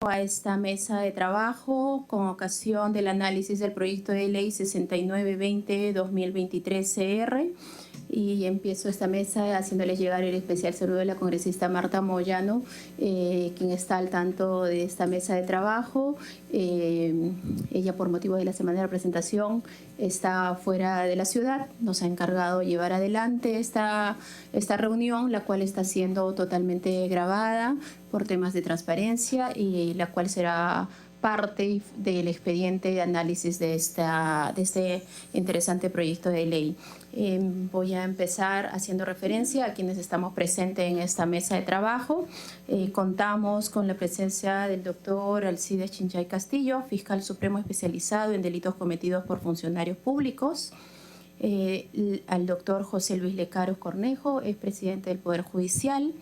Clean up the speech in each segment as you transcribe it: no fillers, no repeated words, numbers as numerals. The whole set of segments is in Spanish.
A esta mesa de trabajo con ocasión del análisis del proyecto de ley 6920-2023 CR, y empiezo esta mesa haciéndoles llegar el especial saludo de la congresista Marta Moyano, quien está al tanto de esta mesa de trabajo. Ella, por motivo de la semana de representación, está fuera de la ciudad. Nos ha encargado llevar adelante esta reunión, la cual está siendo totalmente grabada por temas de transparencia y la cual será parte del expediente de análisis de este interesante proyecto de ley. Voy a empezar haciendo referencia a quienes estamos presentes en esta mesa de trabajo. Contamos con la presencia del doctor Alcides Chinchay Castillo, fiscal supremo especializado en delitos cometidos por funcionarios públicos. Al doctor José Luis Lecaros Cornejo, es presidente del Poder Judicial.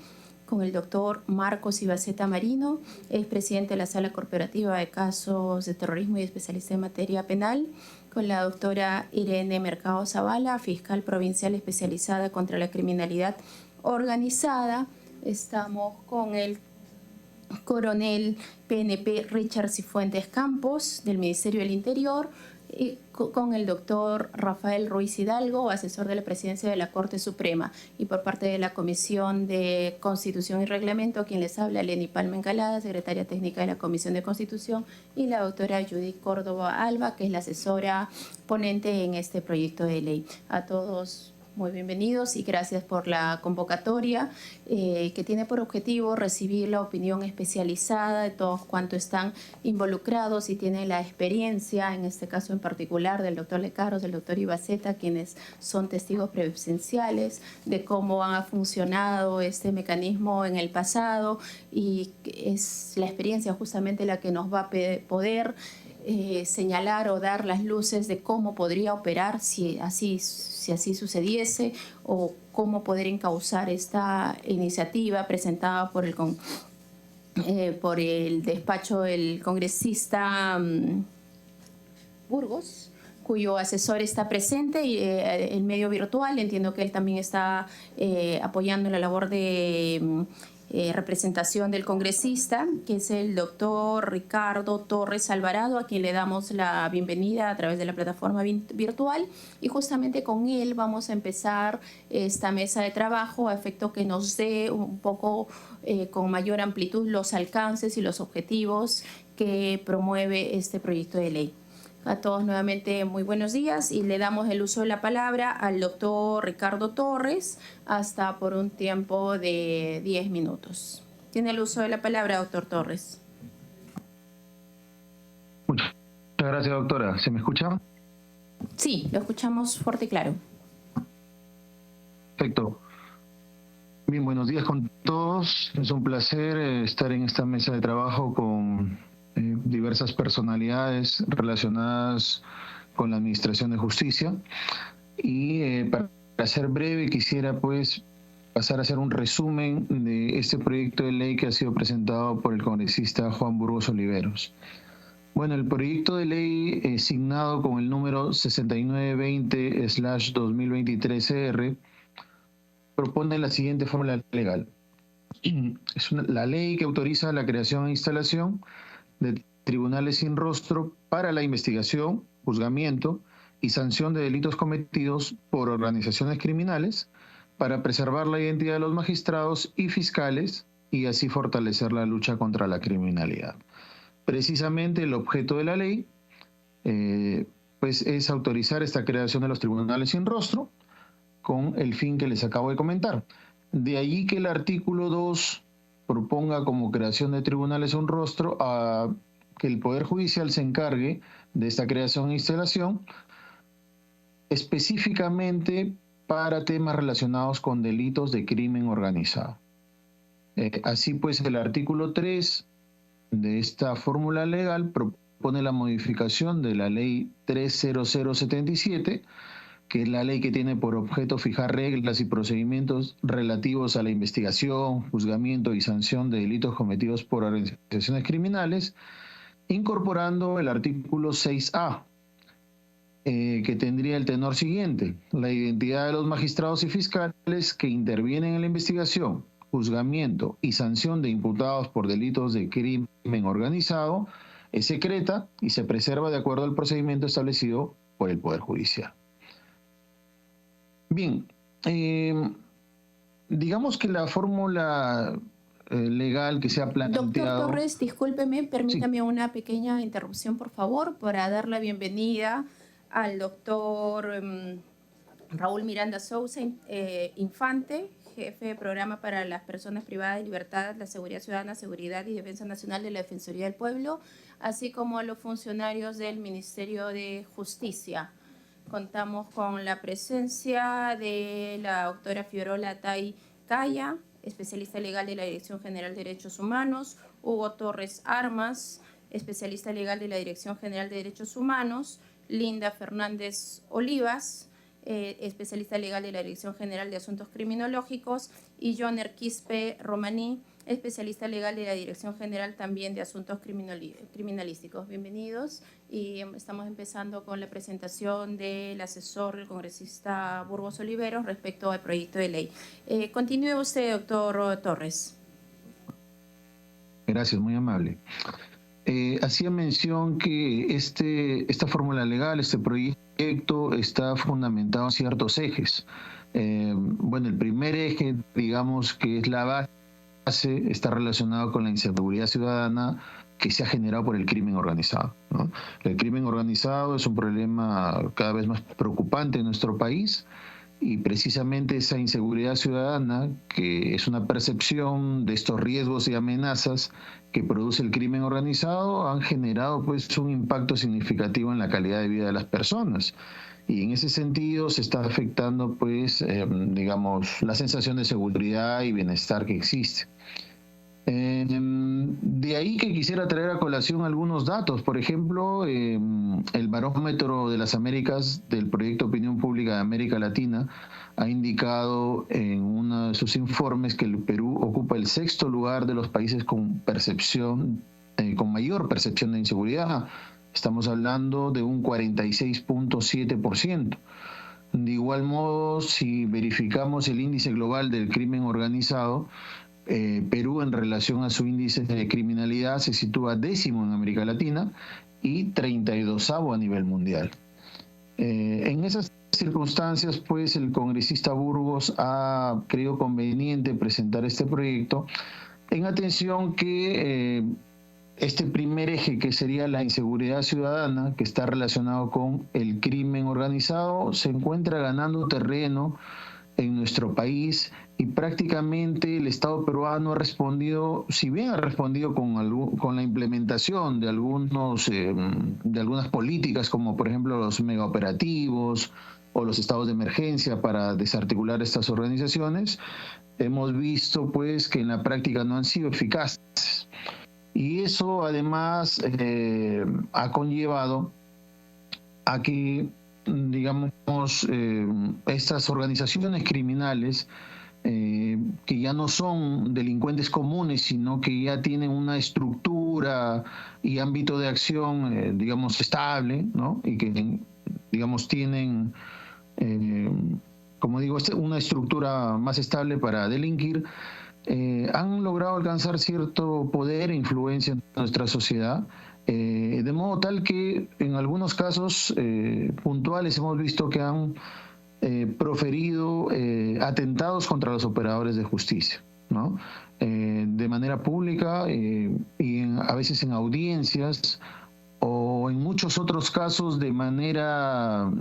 Con el doctor Marcos Ibaceta Marino, es presidente de la Sala Corporativa de Casos de Terrorismo y especialista en materia penal. Con la doctora Irene Mercado Zavala, fiscal provincial especializada contra la criminalidad organizada. Estamos con el coronel PNP Richard Cifuentes Campos, del Ministerio del Interior, y con el doctor Rafael Ruiz Hidalgo, asesor de la presidencia de la Corte Suprema, y por parte de la Comisión de Constitución y Reglamento, quien les habla, Leni Palma Encalada, secretaria técnica de la Comisión de Constitución, y la doctora Judith Córdoba Alba, que es la asesora ponente en este proyecto de ley. A todos, muy bienvenidos y gracias por la convocatoria, que tiene por objetivo recibir la opinión especializada de todos cuantos están involucrados y tienen la experiencia, en este caso en particular del doctor Lecaros, del doctor Ibaceta, quienes son testigos presenciales de cómo ha funcionado este mecanismo en el pasado, y es la experiencia justamente la que nos va a poder señalar o dar las luces de cómo podría operar si así sucediese, o cómo poder encauzar esta iniciativa presentada por el despacho del congresista Burgos, cuyo asesor está presente en medio virtual. Entiendo que él también está apoyando la labor de representación del congresista, que es el doctor Ricardo Torres Alvarado, a quien le damos la bienvenida a través de la plataforma virtual, y justamente con él vamos a empezar esta mesa de trabajo a efecto que nos dé un poco con mayor amplitud los alcances y los objetivos que promueve este proyecto de ley. A todos nuevamente muy buenos días, y le damos el uso de la palabra al doctor Ricardo Torres hasta por un tiempo de 10 minutos. Tiene el uso de la palabra, doctor Torres. Muchas gracias, doctora. ¿Se me escucha? Sí, lo escuchamos fuerte y claro. Perfecto. Bien, buenos días con todos. Es un placer estar en esta mesa de trabajo con diversas personalidades relacionadas con la Administración de Justicia. Y para ser breve, quisiera pues pasar a hacer un resumen de este proyecto de ley que ha sido presentado por el congresista Juan Burgos Oliveros. Bueno, el proyecto de ley signado con el número 6920/2023 CR propone la siguiente fórmula legal. Es la ley que autoriza la creación e instalación de tribunales sin rostro para la investigación, juzgamiento y sanción de delitos cometidos por organizaciones criminales, para preservar la identidad de los magistrados y fiscales y así fortalecer la lucha contra la criminalidad. Precisamente el objeto de la ley pues es autorizar esta creación de los tribunales sin rostro con el fin que les acabo de comentar. De allí que el artículo 2 proponga como creación de tribunales sin rostro a que el Poder Judicial se encargue de esta creación e instalación específicamente para temas relacionados con delitos de crimen organizado. Así pues, el artículo 3 de esta fórmula legal propone la modificación de la ley 30077, que es la ley que tiene por objeto fijar reglas y procedimientos relativos a la investigación, juzgamiento y sanción de delitos cometidos por organizaciones criminales, incorporando el artículo 6A, que tendría el tenor siguiente: la identidad de los magistrados y fiscales que intervienen en la investigación, juzgamiento y sanción de imputados por delitos de crimen organizado es secreta y se preserva de acuerdo al procedimiento establecido por el Poder Judicial. Bien, digamos que la fórmula legal que se ha planteado... Doctor Torres, discúlpeme, permítame Sí. una pequeña interrupción, por favor, para dar la bienvenida al doctor Raúl Miranda Sousa Infante, jefe de programa para las personas privadas de libertad, la seguridad ciudadana, seguridad y defensa nacional de la Defensoría del Pueblo, así como a los funcionarios del Ministerio de Justicia. Contamos con la presencia de la doctora Fiorola Tai Calla, especialista legal de la Dirección General de Derechos Humanos, Hugo Torres Armas, especialista legal de la Dirección General de Derechos Humanos, Linda Fernández Olivas, especialista legal de la Dirección General de Asuntos Criminológicos, y Joner Quispe Romaní, especialista legal de la Dirección General también de Asuntos Criminalísticos. Bienvenidos, y estamos empezando con la presentación del asesor, el congresista Burgos Oliveros, respecto al proyecto de ley. Continúe usted, doctor Torres. Gracias, muy amable. Hacía mención que esta fórmula legal, este proyecto, está fundamentado en ciertos ejes. Bueno, el primer eje, digamos, que es la base, está relacionado con la inseguridad ciudadana que se ha generado por el crimen organizado, ¿no? El crimen organizado es un problema cada vez más preocupante en nuestro país, y precisamente esa inseguridad ciudadana, que es una percepción de estos riesgos y amenazas que produce el crimen organizado, han generado pues un impacto significativo en la calidad de vida de las personas. Y en ese sentido se está afectando pues, digamos, la sensación de seguridad y bienestar que existe. De ahí que quisiera traer a colación algunos datos. Por ejemplo, el Barómetro de las Américas del Proyecto Opinión Pública de América Latina ha indicado en uno de sus informes que el Perú ocupa el 6º lugar de los países con mayor percepción de inseguridad. Estamos hablando de un 46.7%. De igual modo, si verificamos el índice global del crimen organizado, Perú, en relación a su índice de criminalidad, se sitúa 10º en América Latina y 32º a nivel mundial. En esas circunstancias, pues, el congresista Burgos ha creído conveniente presentar este proyecto en atención que este primer eje, que sería la inseguridad ciudadana, que está relacionado con el crimen organizado, se encuentra ganando terreno en nuestro país, y prácticamente el Estado peruano ha respondido, si bien ha respondido con la implementación de algunas políticas, como por ejemplo los megaoperativos o los estados de emergencia para desarticular estas organizaciones, hemos visto pues que en la práctica no han sido eficaces. Y eso además ha conllevado a que, digamos, estas organizaciones criminales, que ya no son delincuentes comunes, sino que ya tienen una estructura y ámbito de acción, digamos, estable, ¿no? Y que, digamos, tienen, como digo, una estructura más estable para delinquir, han logrado alcanzar cierto poder e influencia en nuestra sociedad, de modo tal que en algunos casos puntuales hemos visto que han proferido atentados contra los operadores de justicia, ¿no? De manera pública, y a veces en audiencias, o en muchos otros casos de manera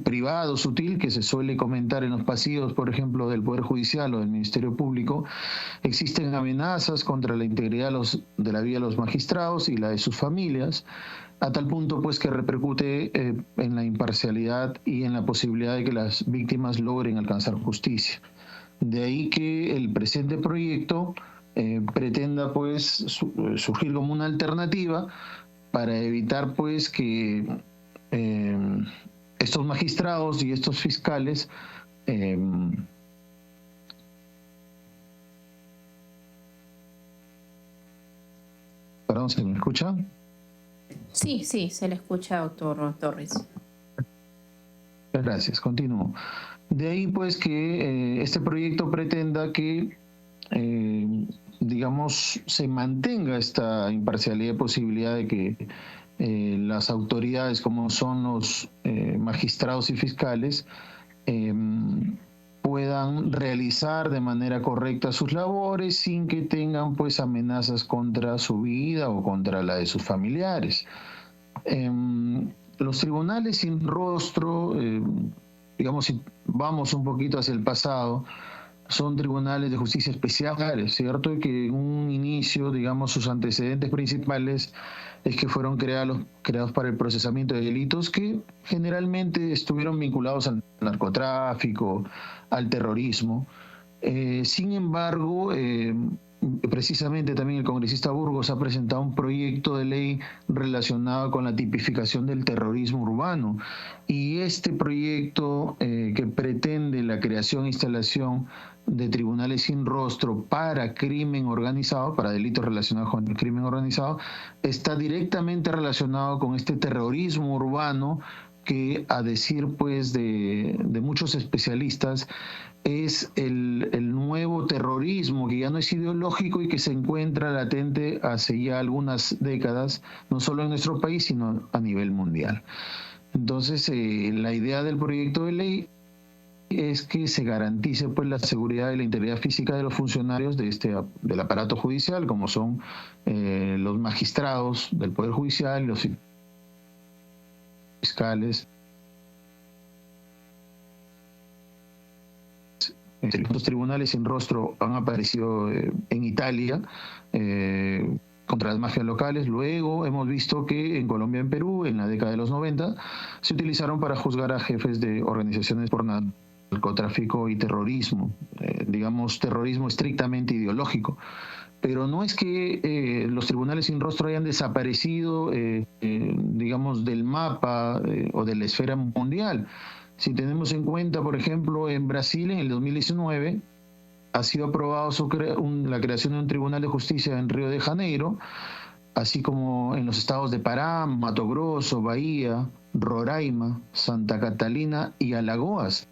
privada o sutil, que se suele comentar en los pasillos, por ejemplo, del Poder Judicial o del Ministerio Público. Existen amenazas contra la integridad de la vida de los magistrados y la de sus familias, a tal punto pues que repercute en la imparcialidad y en la posibilidad de que las víctimas logren alcanzar justicia. De ahí que el presente proyecto pretenda pues surgir como una alternativa para evitar pues que estos magistrados y estos fiscales perdón, ¿se me escucha? Sí, se le escucha, doctor Torres. Gracias, continúo. De ahí pues que este proyecto pretenda que digamos, se mantenga esta imparcialidad y posibilidad de que las autoridades, como son los magistrados y fiscales, puedan realizar de manera correcta sus labores sin que tengan pues amenazas contra su vida o contra la de sus familiares. Los tribunales sin rostro, digamos, si vamos un poquito hacia el pasado, son tribunales de justicia especiales, ¿cierto? Y que en un inicio, digamos, sus antecedentes principales es que fueron creados para el procesamiento de delitos que generalmente estuvieron vinculados al narcotráfico, al terrorismo. Sin embargo, precisamente también el congresista Burgos ha presentado un proyecto de ley relacionado con la tipificación del terrorismo urbano. Y este proyecto que pretende la creación e instalación de tribunales sin rostro para crimen organizado, para delitos relacionados con el crimen organizado, está directamente relacionado con este terrorismo urbano que, a decir pues de muchos especialistas, es el nuevo terrorismo, que ya no es ideológico y que se encuentra latente hace ya algunas décadas, no solo en nuestro país, sino a nivel mundial. Entonces, la idea del proyecto de ley es que se garantice pues la seguridad y la integridad física de los funcionarios del aparato judicial, como son los magistrados del Poder Judicial, los fiscales. Los tribunales sin rostro han aparecido en Italia contra las mafias locales. Luego hemos visto que en Colombia y en Perú, en la década de los 90, se utilizaron para juzgar a jefes de organizaciones por narcotráfico y terrorismo, digamos terrorismo estrictamente ideológico. Pero no es que los tribunales sin rostro hayan desaparecido, digamos, del mapa o de la esfera mundial. Si tenemos en cuenta, por ejemplo, en Brasil, en el 2019, ha sido aprobado la creación de un tribunal de justicia en Río de Janeiro, así como en los estados de Pará, Mato Grosso, Bahía, Roraima, Santa Catalina y Alagoas,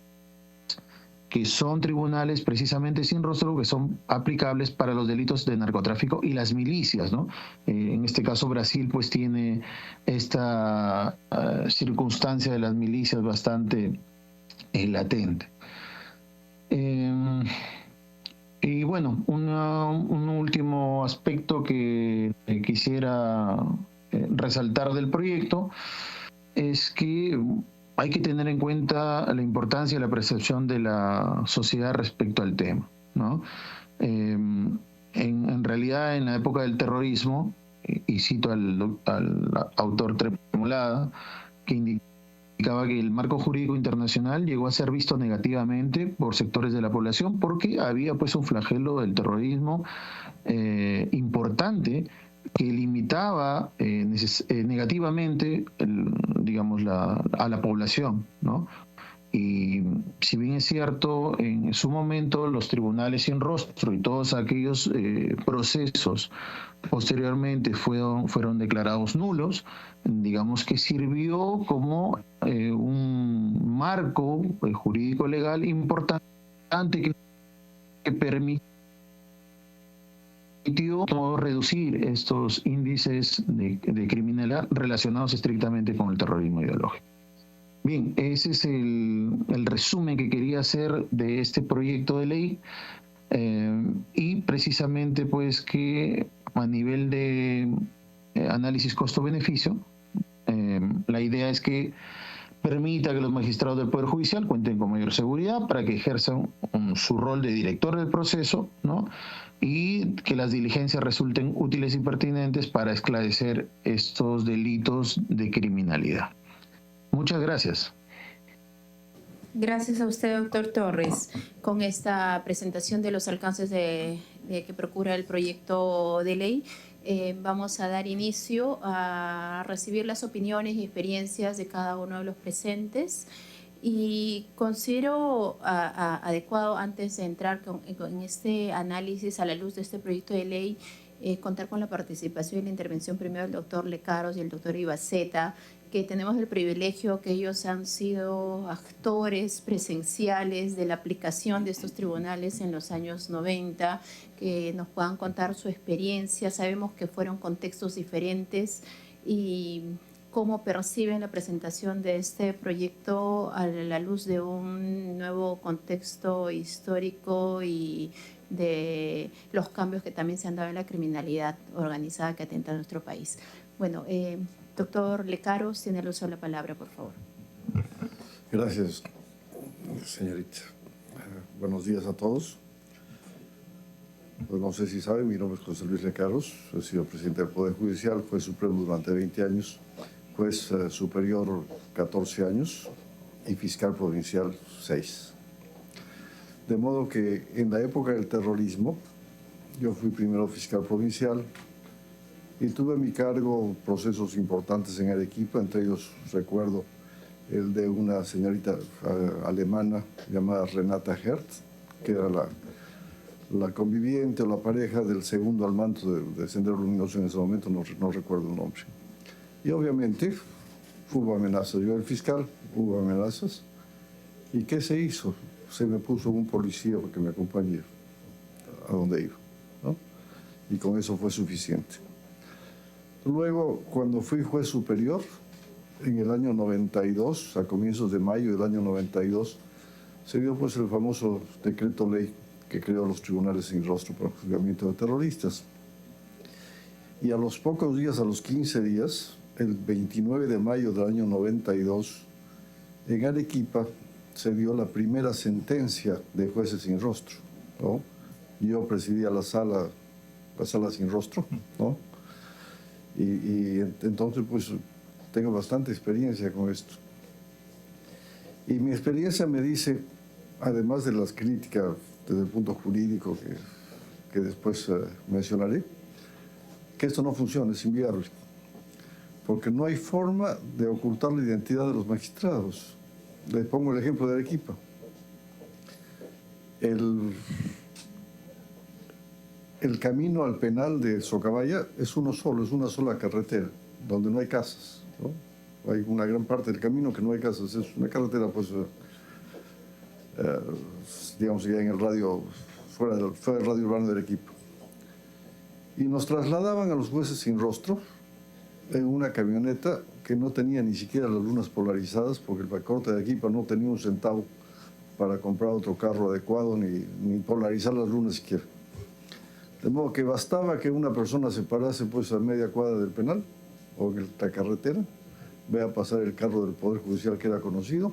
que son tribunales precisamente sin rostro, que son aplicables para los delitos de narcotráfico y las milicias, ¿no? En este caso Brasil pues tiene esta circunstancia de las milicias bastante latente. Y bueno, un último aspecto que quisiera resaltar del proyecto es que hay que tener en cuenta la importancia y la percepción de la sociedad respecto al tema, ¿no? En realidad, en la época del terrorismo, y cito al autor Tremolada, que indicaba que el marco jurídico internacional llegó a ser visto negativamente por sectores de la población porque había pues un flagelo del terrorismo importante que limitaba negativamente, digamos, a la población, ¿no? Y si bien es cierto, en su momento los tribunales sin rostro y todos aquellos procesos posteriormente fueron declarados nulos, digamos que sirvió como un marco jurídico legal importante que permitió reducir estos índices de criminalidad relacionados estrictamente con el terrorismo ideológico. Bien, ese es el resumen que quería hacer de este proyecto de ley y precisamente pues que a nivel de análisis costo-beneficio, la idea es que permita que los magistrados del Poder Judicial cuenten con mayor seguridad para que ejerzan su rol de director del proceso, ¿no? Y que las diligencias resulten útiles y pertinentes para esclarecer estos delitos de criminalidad. Muchas gracias. Gracias a usted, doctor Torres, con esta presentación de los alcances de que procura el proyecto de ley. Vamos a dar inicio a recibir las opiniones y experiencias de cada uno de los presentes y considero adecuado, antes de entrar en este análisis a la luz de este proyecto de ley, contar con la participación y la intervención primero del doctor Lecaros y el doctor Ibaceta, que tenemos el privilegio que ellos han sido actores presenciales de la aplicación de estos tribunales en los años 90, que nos puedan contar su experiencia. Sabemos que fueron contextos diferentes y cómo perciben la presentación de este proyecto a la luz de un nuevo contexto histórico y de los cambios que también se han dado en la criminalidad organizada que atenta a nuestro país. Bueno, doctor Lecaros, tiene el uso de la palabra, por favor. Gracias, señorita. Buenos días a todos. Pues no sé si saben, mi nombre es José Luis Lecaros, he sido presidente del Poder Judicial, juez supremo durante 20 años, juez superior 14 años y fiscal provincial 6. De modo que en la época del terrorismo, yo fui primero fiscal provincial y tuve a mi cargo procesos importantes en Arequipa, entre ellos recuerdo el de una señorita alemana llamada Renata Hertz, que era la conviviente o la pareja del segundo al mando de Sendero Luminoso en ese momento, no recuerdo el nombre. Y obviamente hubo amenazas. Yo era el fiscal, hubo amenazas. ¿Y qué se hizo? Se me puso un policía para que me acompañe a donde iba, ¿no? Y con eso fue suficiente. Luego, cuando fui juez superior, en el año 92, a comienzos de mayo del año 92, se dio pues el famoso decreto ley que creó los tribunales sin rostro para el juzgamiento de terroristas. Y a los pocos días, a los 15 días, el 29 de mayo del año 92, en Arequipa se dio la primera sentencia de jueces sin rostro, ¿no? Yo presidía la sala sin rostro, ¿no? Y entonces pues tengo bastante experiencia con esto. Y mi experiencia me dice, además de las críticas desde el punto jurídico que después mencionaré, que esto no funciona, es inviable, porque no hay forma de ocultar la identidad de los magistrados. Les pongo el ejemplo de Arequipa. El camino al penal de Socabaya es uno solo, es una sola carretera, donde no hay casas, ¿no? Hay una gran parte del camino que no hay casas, es una carretera, pues, digamos, ya en el radio, fuera del radio urbano de Arequipa. Y nos trasladaban a los jueces sin rostro en una camioneta que no tenía ni siquiera las lunas polarizadas, porque el Bacorte de Arequipa no tenía un centavo para comprar otro carro adecuado ni polarizar las lunas siquiera. De modo que bastaba que una persona se parase pues a media cuadra del penal o en la carretera, vea pasar el carro del Poder Judicial que era conocido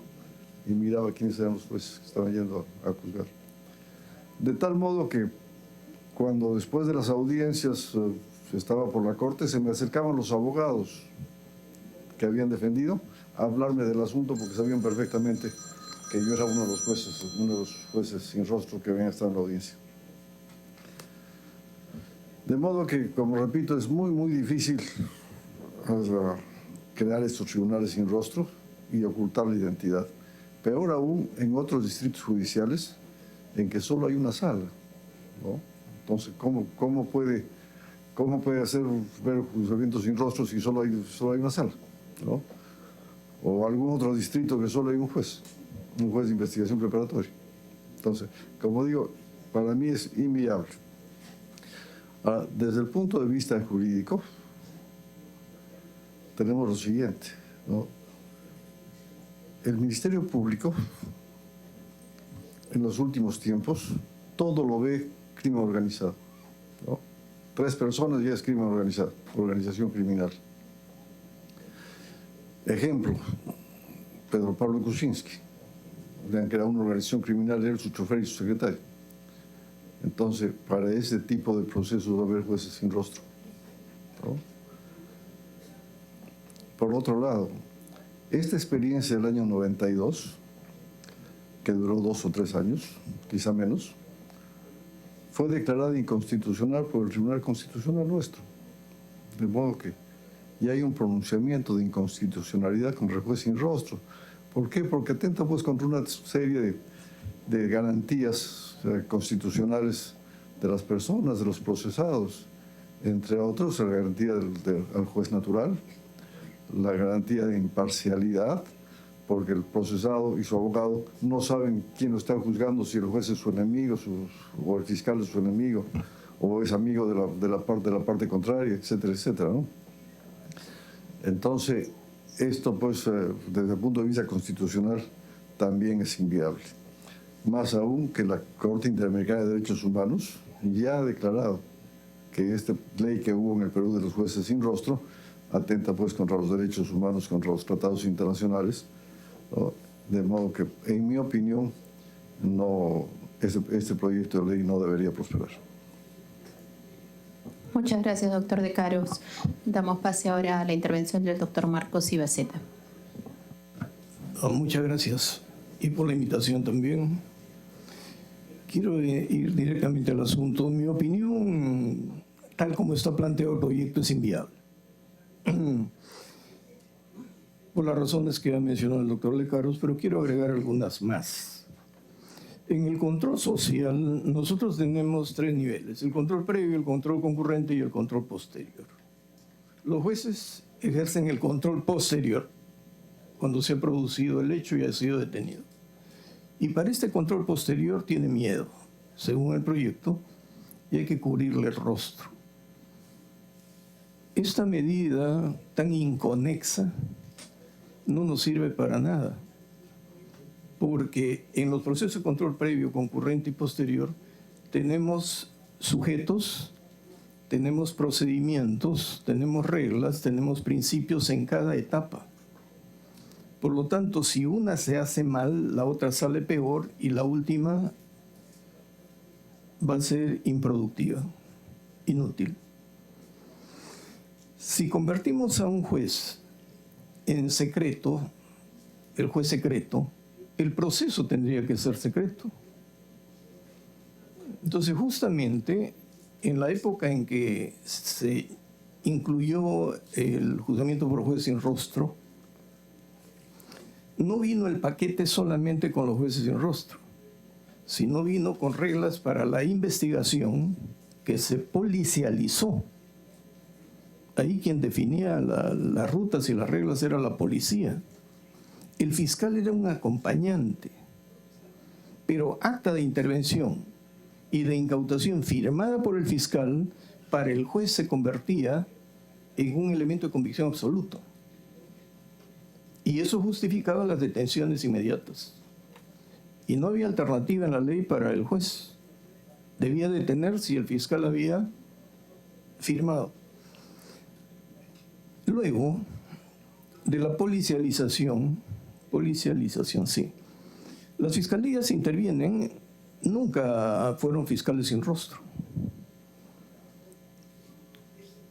y miraba quiénes eran los jueces que estaban yendo a juzgar. De tal modo que cuando después de las audiencias estaba por la corte, se me acercaban los abogados que habían defendido a hablarme del asunto porque sabían perfectamente que yo era uno de los jueces sin rostro que habían estado en la audiencia. De modo que, como repito, es muy difícil crear estos tribunales sin rostro y ocultar la identidad. Peor aún en otros distritos judiciales en que solo hay una sala, ¿no? Entonces, ¿cómo puede hacer ver juzgamientos sin rostro si solo hay una sala, ¿no? O algún otro distrito que solo hay un juez de investigación preparatoria. Entonces, como digo, para mí es inviable. Ahora, desde el punto de vista jurídico, tenemos lo siguiente, ¿no? El Ministerio Público, en los últimos tiempos, todo lo ve crimen organizado, ¿no? 3 personas ya es crimen organizado, organización criminal. Ejemplo, Pedro Pablo Kuczynski, le han creado una organización criminal, él, su chofer y su secretario. Entonces, para ese tipo de procesos va a haber jueces sin rostro, ¿no? Por otro lado, esta experiencia del año 92, que duró 2 o 3 años, quizá menos, fue declarada inconstitucional por el Tribunal Constitucional nuestro. De modo que ya hay un pronunciamiento de inconstitucionalidad contra el juez sin rostro. ¿Por qué? Porque atenta pues contra una serie de garantías constitucionales de las personas, de los procesados, entre otros la garantía al juez natural, la garantía de imparcialidad, porque el procesado y su abogado no saben quién lo está juzgando, si el juez es su enemigo o el fiscal es su enemigo, o es amigo de la parte contraria, etcétera, etcétera, ¿no? Entonces, esto, pues, desde el punto de vista constitucional, también es inviable. Más aún que la Corte Interamericana de Derechos Humanos ya ha declarado que esta ley que hubo en el Perú de los jueces sin rostro atenta, pues, contra los derechos humanos, contra los tratados internacionales, ¿no? De modo que, en mi opinión, este proyecto de ley no debería prosperar. Muchas gracias, doctor De Caros. Damos pase ahora a la intervención del doctor Marcos Ibaceta. Muchas gracias. Y por la invitación también. Quiero ir directamente al asunto. En mi opinión, tal como está planteado el proyecto, es inviable. Por las razones que ha mencionado el doctor De Caros, pero quiero agregar algunas más. En el control social, nosotros tenemos 3 niveles: el control previo, el control concurrente y el control posterior. Los jueces ejercen el control posterior cuando se ha producido el hecho y ha sido detenido. Y para este control posterior tiene miedo, según el proyecto, y hay que cubrirle el rostro. Esta medida tan inconexa no nos sirve para nada, porque en los procesos de control previo, concurrente y posterior tenemos sujetos, tenemos procedimientos, tenemos reglas, tenemos principios en cada etapa. Por lo tanto, si una se hace mal, la otra sale peor y la última va a ser improductiva, inútil. Si convertimos a un juez en secreto, el juez secreto, el proceso tendría que ser secreto. Entonces, justamente en la época en que se incluyó el juzgamiento por juez sin rostro, no vino el paquete solamente con los jueces sin rostro, sino vino con reglas para la investigación que se policializó. Ahí quien definía las rutas y las reglas era la policía. El fiscal era un acompañante, pero acta de intervención y de incautación firmada por el fiscal para el juez se convertía en un elemento de convicción absoluto. Y eso justificaba las detenciones inmediatas. Y no había alternativa en la ley para el juez. Debía detener si el fiscal había firmado. Luego de la policialización, sí. Las fiscalías intervienen, nunca fueron fiscales sin rostro.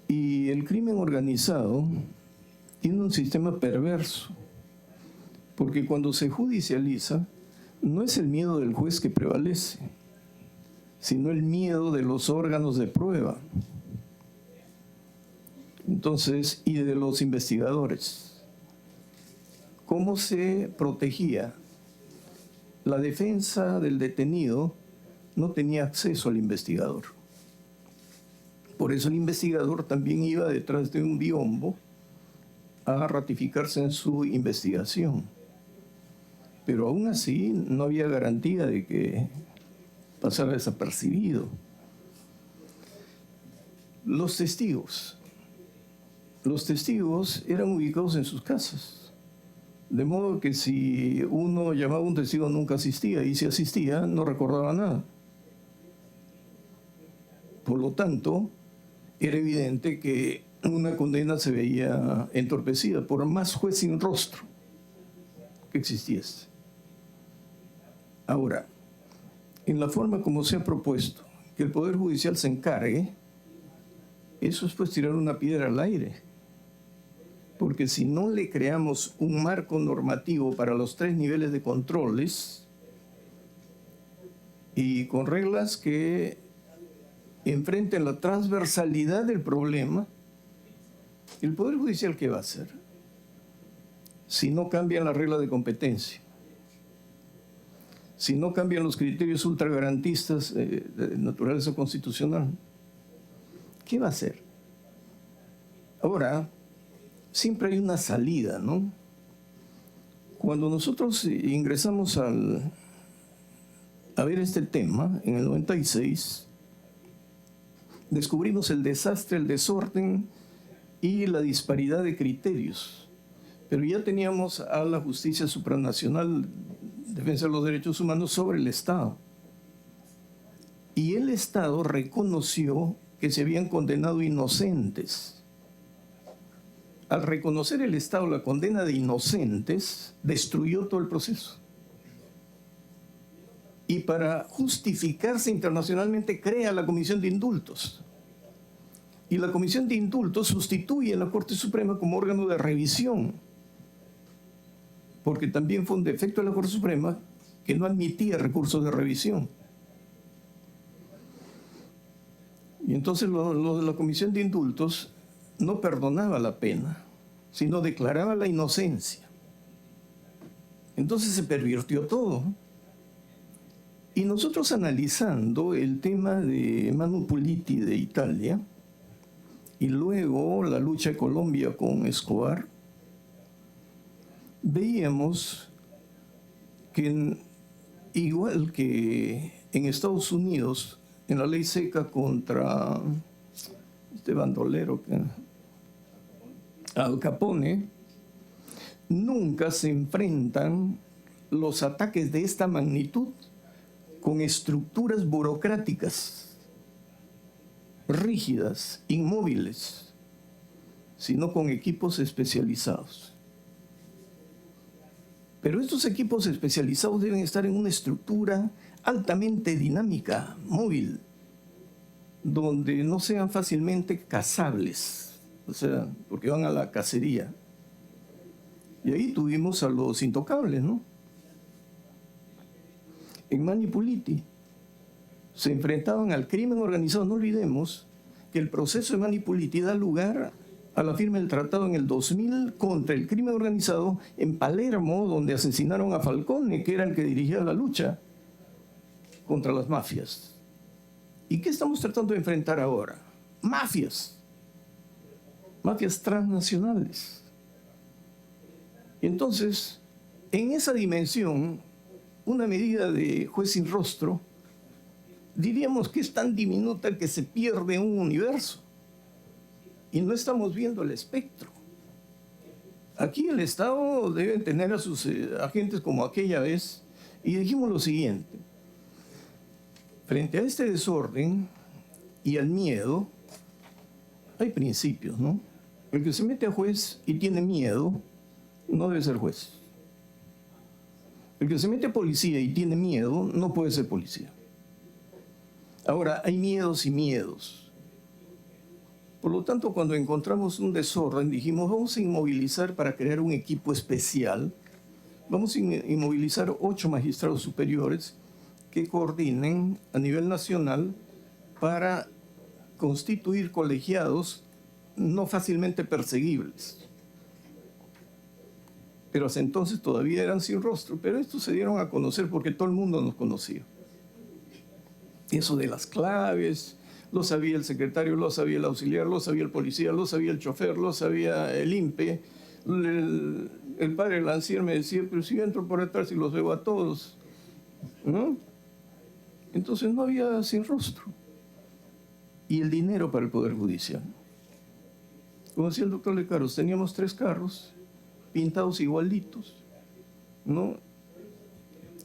Y el crimen organizado tiene un sistema perverso, porque cuando se judicializa, no es el miedo del juez que prevalece, sino el miedo de los órganos de prueba. Entonces, y de los investigadores. ¿Cómo se protegía? La defensa del detenido no tenía acceso al investigador. Por eso el investigador también iba detrás de un biombo a ratificarse en su investigación. Pero aún así no había garantía de que pasara desapercibido. Los testigos eran ubicados en sus casas. De modo que si uno llamaba a un testigo nunca asistía, y si asistía no recordaba nada. Por lo tanto, era evidente que una condena se veía entorpecida por más juez sin rostro que existiese. Ahora, en la forma como se ha propuesto que el Poder Judicial se encargue, eso es pues tirar una piedra al aire. Porque si no le creamos un marco normativo para los 3 niveles de controles y con reglas que enfrenten la transversalidad del problema, ¿el Poder Judicial qué va a hacer? Si no cambian la regla de competencia, si no cambian los criterios ultragarantistas de naturaleza constitucional, ¿qué va a hacer? Ahora, siempre hay una salida, ¿no? Cuando nosotros ingresamos a ver este tema, en el 96, descubrimos el desastre, el desorden y la disparidad de criterios. Pero ya teníamos a la Justicia Supranacional, Defensa de los Derechos Humanos, sobre el Estado. Y el Estado reconoció que se habían condenado inocentes. Al reconocer el Estado la condena de inocentes, destruyó todo el proceso. Y para justificarse internacionalmente crea la Comisión de Indultos. Y la Comisión de Indultos sustituye a la Corte Suprema como órgano de revisión, porque también fue un defecto de la Corte Suprema que no admitía recursos de revisión. Y entonces la Comisión de Indultos no perdonaba la pena, sino declaraba la inocencia. Entonces se pervirtió todo. Y nosotros, analizando el tema de Manu Puliti de Italia y luego la lucha de Colombia con Escobar, veíamos que igual que en Estados Unidos, en la ley seca contra este bandolero, Al Capone, nunca se enfrentan los ataques de esta magnitud con estructuras burocráticas rígidas, inmóviles, sino con equipos especializados. Pero estos equipos especializados deben estar en una estructura altamente dinámica, móvil, donde no sean fácilmente cazables, o sea, porque van a la cacería. Y ahí tuvimos a los intocables, ¿no? En Manu Puliti se enfrentaban al crimen organizado. No olvidemos que el proceso de Manu Puliti da lugar a la firma del tratado en el 2000 contra el crimen organizado en Palermo, donde asesinaron a Falcone, que era el que dirigía la lucha contra las mafias. ¿Y qué estamos tratando de enfrentar ahora? Mafias transnacionales. Y entonces, en esa dimensión, una medida de juez sin rostro, diríamos que es tan diminuta que se pierde un universo. Y no estamos viendo el espectro. Aquí el Estado debe tener a sus agentes como aquella vez. Y dijimos lo siguiente: frente a este desorden y al miedo, hay principios, ¿no? El que se mete a juez y tiene miedo, no debe ser juez. El que se mete a policía y tiene miedo, no puede ser policía. Ahora, hay miedos y miedos. Por lo tanto, cuando encontramos un desorden, dijimos, vamos a inmovilizar para crear un equipo especial. Vamos a inmovilizar 8 magistrados superiores que coordinen a nivel nacional para constituir colegiados no fácilmente perseguibles. Pero hasta entonces todavía eran sin rostro, pero estos se dieron a conocer porque todo el mundo nos conocía. Eso de las claves, lo sabía el secretario, lo sabía el auxiliar, lo sabía el policía, lo sabía el chofer, lo sabía el INPE. El padre Lancier me decía, pero si yo entro por atrás y los veo a todos, ¿no? Entonces no había sin rostro. Y el dinero para el Poder Judicial. Como decía el doctor Lecaros, teníamos 3 carros pintados igualitos, ¿no?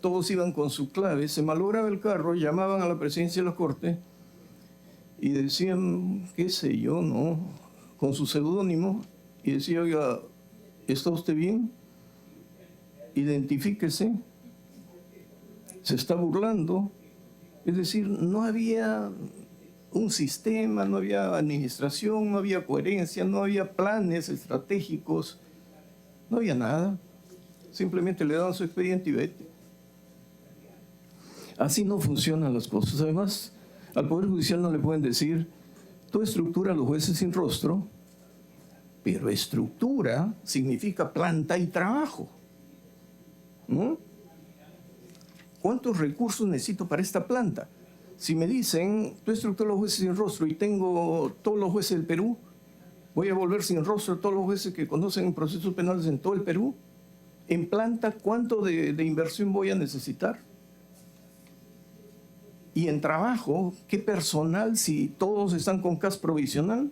Todos iban con su clave, se malograba el carro, llamaban a la presidencia de la Corte y decían, qué sé yo, ¿no? Con su seudónimo, y decía, oiga, ¿está usted bien? Identifíquese, se está burlando. Es decir, no había un sistema, no había administración, no había coherencia, no había planes estratégicos, no había nada. Simplemente le daban su expediente y vete. Así no funcionan las cosas. Además, al Poder Judicial no le pueden decir, tú estructura a los jueces sin rostro, pero estructura significa planta y trabajo, ¿no? ¿Cuántos recursos necesito para esta planta? Si me dicen, tú estructuras a los jueces sin rostro y tengo todos los jueces del Perú, Voy a volver sin rostro a todos los jueces que conocen procesos penales en todo el Perú. En planta, ¿cuánto de inversión voy a necesitar? Y en trabajo, ¿qué personal si todos están con CAS provisional?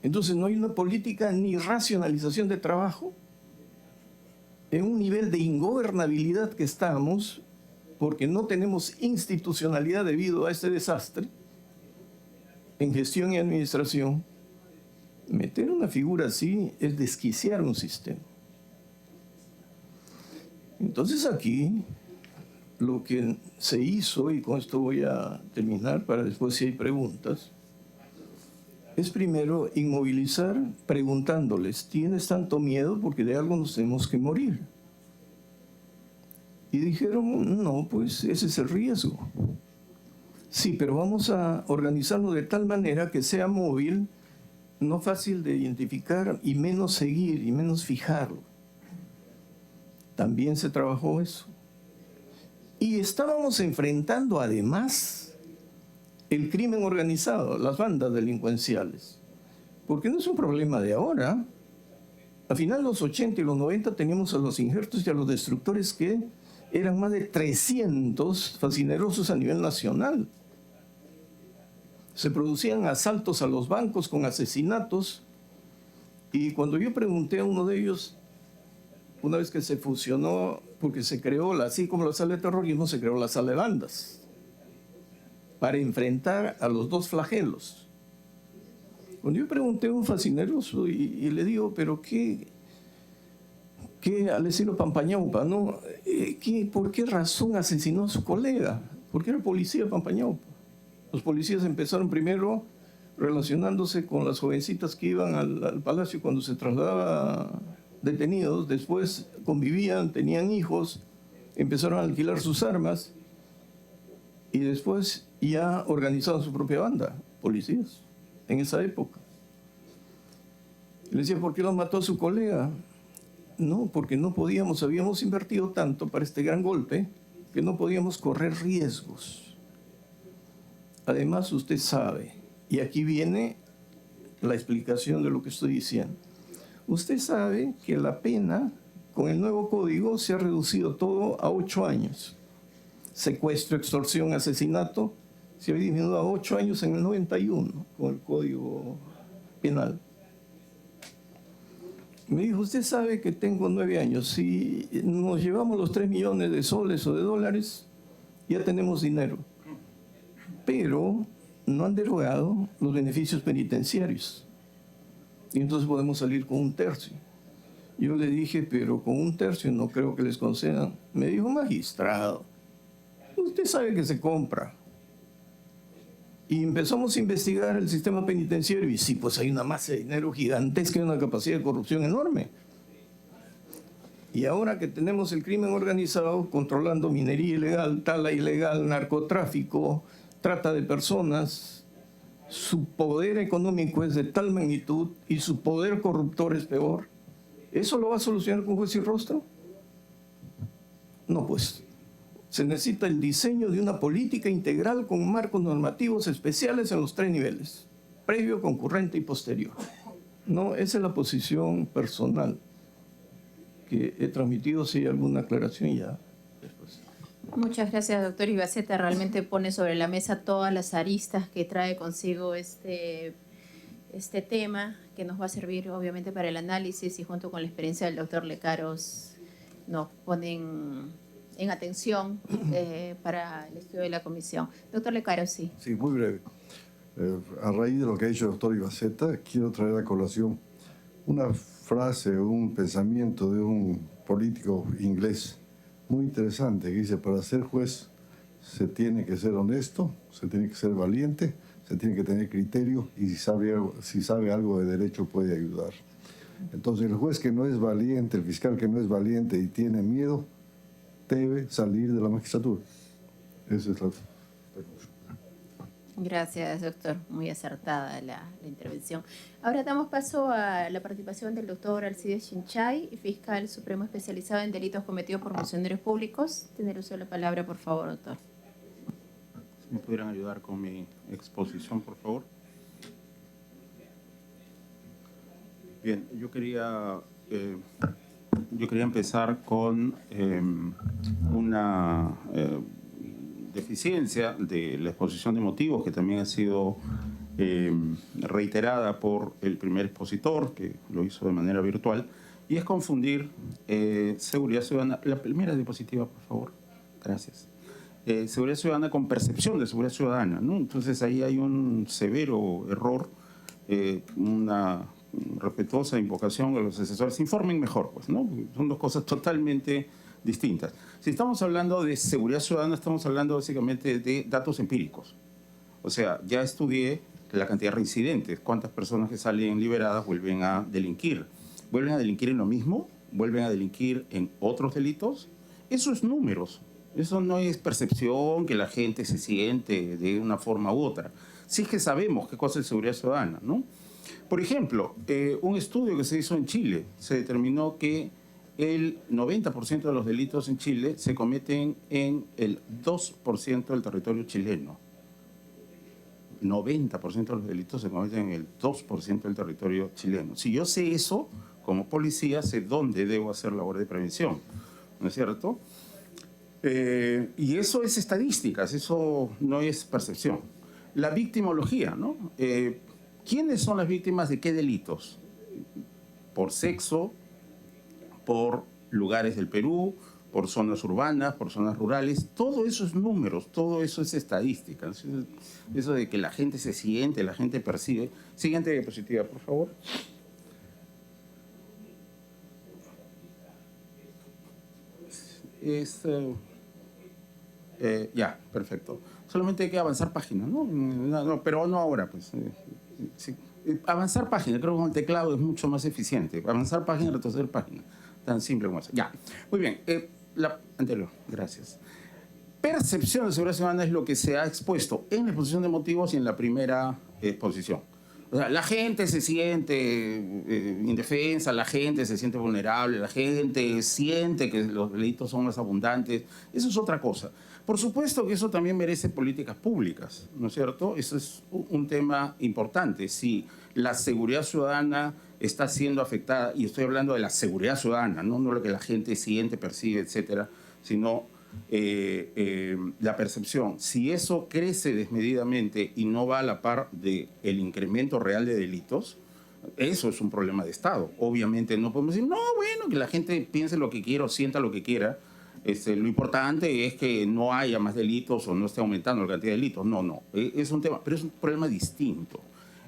Entonces no hay una política ni racionalización de trabajo. En un nivel de ingobernabilidad que estamos, porque no tenemos institucionalidad debido a este desastre, en gestión y administración, meter una figura así es desquiciar un sistema. Entonces aquí lo que se hizo, y con esto voy a terminar para después si hay preguntas, es primero inmovilizar preguntándoles, ¿tienes tanto miedo? Porque de algo nos tenemos que morir. Y dijeron, no, pues ese es el riesgo. Sí, pero vamos a organizarlo de tal manera que sea móvil, no fácil de identificar y menos seguir y menos fijarlo. También se trabajó eso. Y estábamos enfrentando además el crimen organizado, las bandas delincuenciales. Porque no es un problema de ahora. A final de los 80 y los 90 teníamos a los injertos y a los destructores que eran más de 300 fascinerosos a nivel nacional. Se producían asaltos a los bancos con asesinatos. Y cuando yo pregunté a uno de ellos, una vez que se fusionó, porque se creó, así como la sala de terrorismo, se creó la sala de bandas, para enfrentar a los dos flagelos. Cuando yo pregunté a un fascineroso y le digo, pero ¿qué al estilo Pampañaupa, ¿no? ¿Por qué razón asesinó a su colega? Porque era policía Pampañaupa. Los policías empezaron primero relacionándose con las jovencitas que iban al palacio cuando se trasladaba detenidos, después convivían, tenían hijos, empezaron a alquilar sus armas y después ya organizaron su propia banda, policías, en esa época. Le decía, ¿por qué lo mató a su colega? No, porque no podíamos, habíamos invertido tanto para este gran golpe que no podíamos correr riesgos. Además, usted sabe, y aquí viene la explicación de lo que estoy diciendo. Usted sabe que la pena con el nuevo código se ha reducido todo a 8 años. Secuestro, extorsión, asesinato se había disminuido a 8 años en el 91 con el Código Penal. Me dijo, usted sabe que tengo 9 años, si nos llevamos los 3 millones de soles o de dólares, ya tenemos dinero. Pero no han derogado los beneficios penitenciarios. Y entonces podemos salir con 1/3. Yo le dije, pero con 1/3 no creo que les concedan. Me dijo, magistrado, usted sabe que se compra. Y empezamos a investigar el sistema penitenciario y sí, pues hay una masa de dinero gigantesca y una capacidad de corrupción enorme. Y ahora que tenemos el crimen organizado controlando minería ilegal, tala ilegal, narcotráfico, trata de personas, su poder económico es de tal magnitud y su poder corruptor es peor. ¿Eso lo va a solucionar con juez y rostro? No, pues. Se necesita el diseño de una política integral con marcos normativos especiales en los 3 niveles, previo, concurrente y posterior. No, esa es la posición personal que he transmitido. Si hay alguna aclaración ya después. Muchas gracias, doctor Ibaceta. Realmente pone sobre la mesa todas las aristas que trae consigo este tema, que nos va a servir obviamente para el análisis, y junto con la experiencia del doctor Lecaros nos ponen en atención para el estudio de la comisión. Doctor Lecaros, sí. Sí, muy breve. A raíz de lo que ha dicho el doctor Ibaceta, quiero traer a colación una frase, un pensamiento de un político inglés muy interesante, que dice, para ser juez se tiene que ser honesto, se tiene que ser valiente, se tiene que tener criterio y si sabe algo de derecho puede ayudar. Entonces el juez que no es valiente, el fiscal que no es valiente y tiene miedo, debe salir de la magistratura. Esa es la Gracias, doctor. Muy acertada la intervención. Ahora damos paso a la participación del doctor Alcides Chinchay, fiscal supremo especializado en delitos cometidos por funcionarios públicos. Tener uso de la palabra, por favor, doctor. Si me pudieran ayudar con mi exposición, por favor. Bien, yo quería empezar con una deficiencia de la exposición de motivos que también ha sido reiterada por el primer expositor, que lo hizo de manera virtual, y es confundir seguridad ciudadana. La primera diapositiva, por favor. Gracias. Seguridad ciudadana con percepción de seguridad ciudadana, ¿no? Entonces ahí hay un severo error, una respetuosa invocación a los asesores. Informen mejor, pues, ¿no? Son dos cosas totalmente distintas. Si estamos hablando de seguridad ciudadana, estamos hablando básicamente de datos empíricos. O sea, ya estudié la cantidad de reincidentes, cuántas personas que salen liberadas vuelven a delinquir. ¿Vuelven a delinquir en lo mismo? ¿Vuelven a delinquir en otros delitos? Eso es números. Eso no es percepción que la gente se siente de una forma u otra. Sí es que sabemos qué cosa es seguridad ciudadana, ¿no? Por ejemplo, un estudio que se hizo en Chile, se determinó que el 90% de los delitos en Chile se cometen en el 2% del territorio chileno. 90% de los delitos se cometen en el 2% del territorio chileno. Si yo sé eso, como policía, sé dónde debo hacer labor de prevención, ¿no es cierto? Y eso es estadísticas, eso no es percepción. La victimología, ¿no? ¿Quiénes son las víctimas de qué delitos? Por sexo, por lugares del Perú, por zonas urbanas, por zonas rurales. Todo eso es números, todo eso es estadística. Eso de que la gente se siente, la gente percibe. Siguiente diapositiva, por favor. Ya, perfecto. Solamente hay que avanzar página, ¿no? No, pero no ahora, pues. Sí. Avanzar página, creo que con el teclado es mucho más eficiente. Avanzar página, retroceder página. Tan simple como eso. Ya, muy bien. La anterior, gracias. Percepción de seguridad ciudadana es lo que se ha expuesto en la exposición de motivos y en la primera exposición. O sea, la gente se siente indefensa, la gente se siente vulnerable, la gente siente que los delitos son más abundantes. Eso es otra cosa. Por supuesto que eso también merece políticas públicas, ¿no es cierto? Eso es un tema importante. Si la seguridad ciudadana está siendo afectada, y estoy hablando de la seguridad ciudadana, no lo que la gente siente, percibe, etcétera, sino la percepción. Si eso crece desmedidamente y no va a la par del incremento real de delitos, eso es un problema de Estado. Obviamente no podemos decir, no, bueno, que la gente piense lo que quiera o sienta lo que quiera. Lo importante es que no haya más delitos o no esté aumentando la cantidad de delitos. No, es un tema, pero es un problema distinto.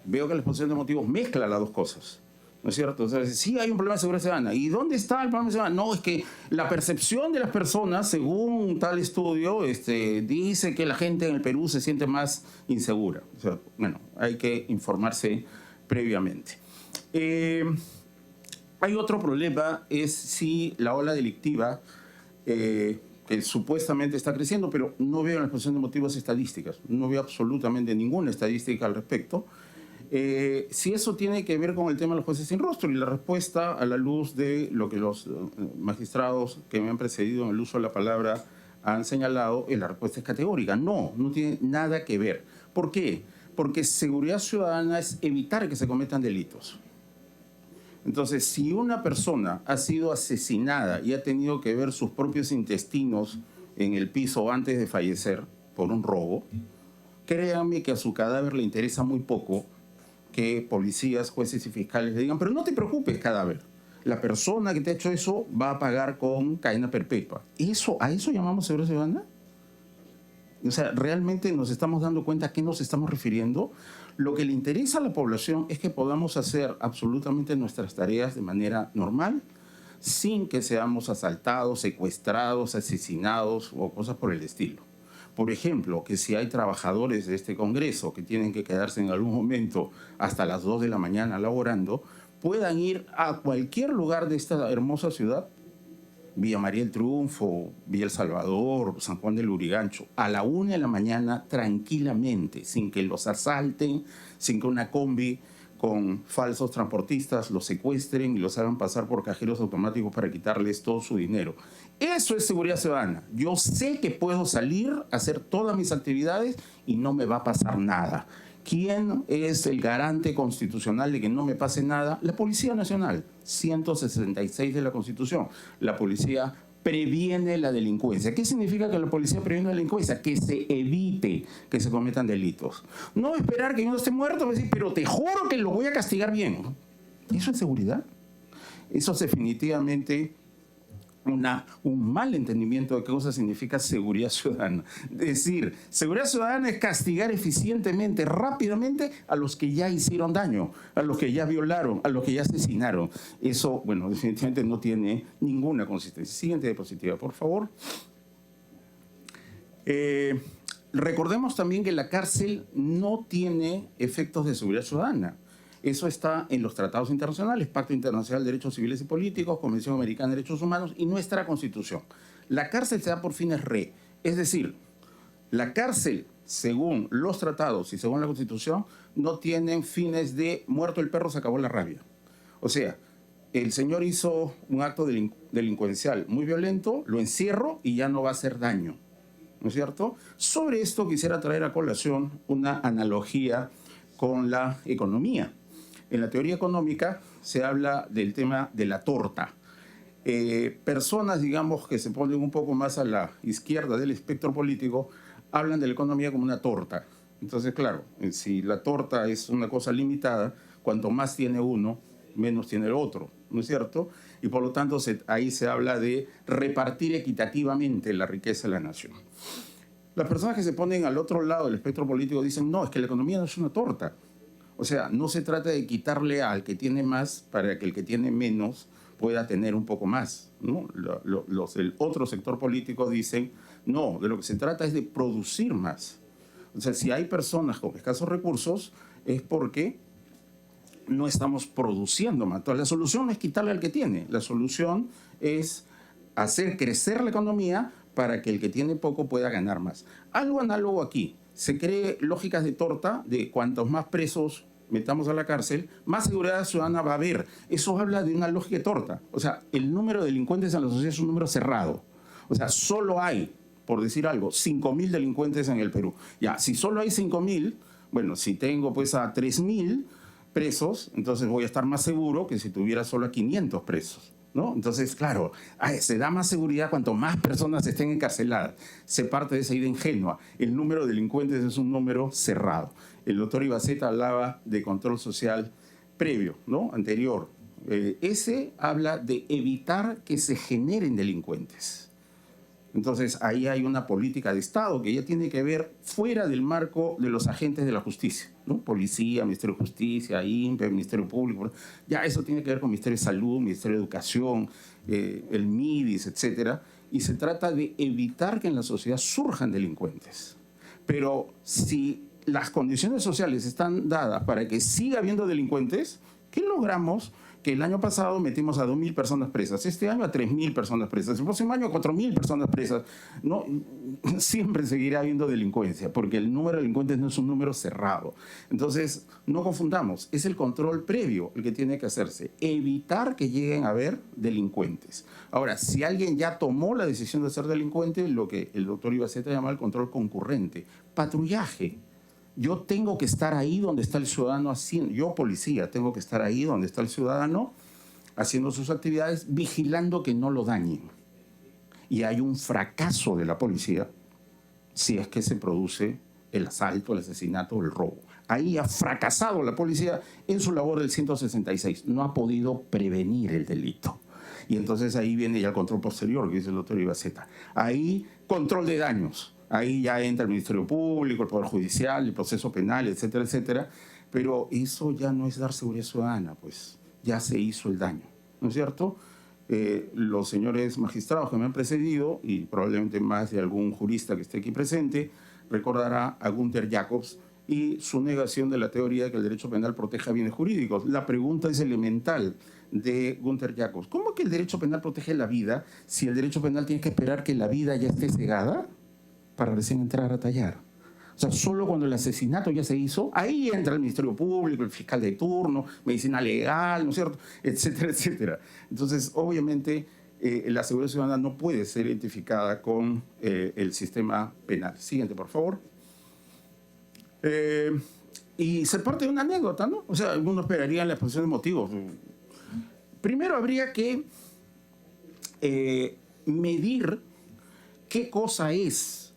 Veo que la exposición de motivos mezcla las dos cosas, ¿no es cierto? O sea, sí hay un problema de seguridad ciudadana. ¿Y dónde está el problema de seguridad ciudadana? No, es que la percepción de las personas, según tal estudio, dice que la gente en el Perú se siente más insegura. O sea, bueno, hay que informarse previamente. Hay otro problema, es si la ola delictiva, que supuestamente está creciendo, pero no veo en la exposición de motivos estadísticas, no veo absolutamente ninguna estadística al respecto. Si eso tiene que ver con el tema de los jueces sin rostro, y la respuesta a la luz de lo que los magistrados que me han precedido en el uso de la palabra han señalado, la respuesta es categórica. No tiene nada que ver. ¿Por qué? Porque seguridad ciudadana es evitar que se cometan delitos. Entonces, si una persona ha sido asesinada y ha tenido que ver sus propios intestinos en el piso antes de fallecer por un robo, créanme que a su cadáver le interesa muy poco que policías, jueces y fiscales le digan, pero no te preocupes, cadáver. La persona que te ha hecho eso va a pagar con cadena perpetua. ¿A eso llamamos seguridad ciudadana? O sea, ¿realmente nos estamos dando cuenta a qué nos estamos refiriendo? Lo que le interesa a la población es que podamos hacer absolutamente nuestras tareas de manera normal, sin que seamos asaltados, secuestrados, asesinados o cosas por el estilo. Por ejemplo, que si hay trabajadores de este Congreso que tienen que quedarse en algún momento hasta las 2 de la mañana laborando, puedan ir a cualquier lugar de esta hermosa ciudad, Villa María del Triunfo, Villa El Salvador, San Juan del Lurigancho, a la 1 de la mañana tranquilamente, sin que los asalten, sin que una combi con falsos transportistas los secuestren y los hagan pasar por cajeros automáticos para quitarles todo su dinero. Eso es seguridad ciudadana. Yo sé que puedo salir a hacer todas mis actividades y no me va a pasar nada. ¿Quién es el garante constitucional de que no me pase nada? La Policía Nacional, 166 de la Constitución. La policía previene la delincuencia. ¿Qué significa que la policía previene la delincuencia? Que se evite que se cometan delitos. No esperar que uno esté muerto y decir, pero te juro que lo voy a castigar bien. ¿Eso es seguridad? Eso es definitivamente un mal entendimiento de qué cosa significa seguridad ciudadana. Es decir, seguridad ciudadana es castigar eficientemente, rápidamente a los que ya hicieron daño, a los que ya violaron, a los que ya asesinaron. Eso, bueno, definitivamente no tiene ninguna consistencia. Siguiente diapositiva, por favor. Recordemos también que la cárcel no tiene efectos de seguridad ciudadana. Eso está en los tratados internacionales, Pacto Internacional de Derechos Civiles y Políticos, Convención Americana de Derechos Humanos y nuestra Constitución. La cárcel se da por fines es decir, la cárcel, según los tratados y según la Constitución, no tienen fines de muerto el perro, se acabó la rabia. O sea, el señor hizo un acto delincuencial muy violento, lo encierro y ya no va a hacer daño, ¿no es cierto? Sobre esto quisiera traer a colación una analogía con la economía. En la teoría económica se habla del tema de la torta. Personas, digamos, que se ponen un poco más a la izquierda del espectro político, hablan de la economía como una torta. Entonces, claro, si la torta es una cosa limitada, cuanto más tiene uno, menos tiene el otro, ¿no es cierto? Y por lo tanto, ahí se habla de repartir equitativamente la riqueza de la nación. Las personas que se ponen al otro lado del espectro político dicen, no, es que la economía no es una torta. O sea, no se trata de quitarle al que tiene más para que el que tiene menos pueda tener un poco más, ¿no? El otro sector político dicen, no, de lo que se trata es de producir más. O sea, si hay personas con escasos recursos, es porque no estamos produciendo más. Entonces, la solución no es quitarle al que tiene. La solución es hacer crecer la economía para que el que tiene poco pueda ganar más. Algo análogo aquí. Se cree lógicas de torta de cuantos más presos metamos a la cárcel, más seguridad ciudadana va a haber. Eso habla de una lógica de torta. O sea, el número de delincuentes en la sociedad es un número cerrado. O sea, solo hay, por decir algo, 5.000 delincuentes en el Perú. Ya, si solo hay 5.000, bueno, si tengo pues a 3.000 presos, entonces voy a estar más seguro que si tuviera solo a 500 presos, ¿no? Entonces, claro, se da más seguridad cuanto más personas estén encarceladas. Se parte de esa idea ingenua. El número de delincuentes es un número cerrado. El doctor Ibaceta hablaba de control social previo, ¿no? Anterior. Ese habla de evitar que se generen delincuentes. Entonces, ahí hay una política de Estado que ya tiene que ver fuera del marco de los agentes de la justicia, ¿no? Policía, Ministerio de Justicia, INPE, Ministerio Público. Ya eso tiene que ver con Ministerio de Salud, Ministerio de Educación, el MIDIS, etcétera. Y se trata de evitar que en la sociedad surjan delincuentes. Pero si las condiciones sociales están dadas para que siga habiendo delincuentes, ¿qué logramos? Que el año pasado metimos a 2.000 personas presas, este año a 3.000 personas presas, el próximo año a 4.000 personas presas. No, siempre seguirá habiendo delincuencia, porque el número de delincuentes no es un número cerrado. Entonces, no confundamos, es el control previo el que tiene que hacerse, evitar que lleguen a haber delincuentes. Ahora, si alguien ya tomó la decisión de ser delincuente, lo que el doctor Ibaceta llama el control concurrente, patrullaje. Yo tengo que estar ahí donde está el ciudadano haciendo, yo policía tengo que estar ahí donde está el ciudadano haciendo sus actividades, vigilando que no lo dañen. Y hay un fracaso de la policía si es que se produce el asalto, el asesinato o el robo. Ahí ha fracasado la policía en su labor del 166, no ha podido prevenir el delito. Y entonces ahí viene ya el control posterior, que dice el doctor Ibaceta. Ahí, control de daños. Ahí ya entra el Ministerio Público, el Poder Judicial, el proceso penal, etcétera, etcétera. Pero eso ya no es dar seguridad ciudadana, pues ya se hizo el daño, ¿no es cierto? Los señores magistrados que me han precedido, y probablemente más de algún jurista que esté aquí presente, recordará a Günther Jacobs y su negación de la teoría de que el derecho penal proteja bienes jurídicos. La pregunta es elemental de Günther Jacobs. ¿Cómo que el derecho penal protege la vida si el derecho penal tiene que esperar que la vida ya esté cegada para recién entrar a tallar? O sea, solo cuando el asesinato ya se hizo, ahí entra el Ministerio Público, el fiscal de turno, medicina legal, ¿no es cierto?, etcétera, etcétera. Entonces, obviamente, la seguridad ciudadana no puede ser identificada con el sistema penal. Siguiente, por favor. Y se parte de una anécdota, ¿no? O sea, uno esperaría la exposición de motivos. Primero habría que medir qué cosa es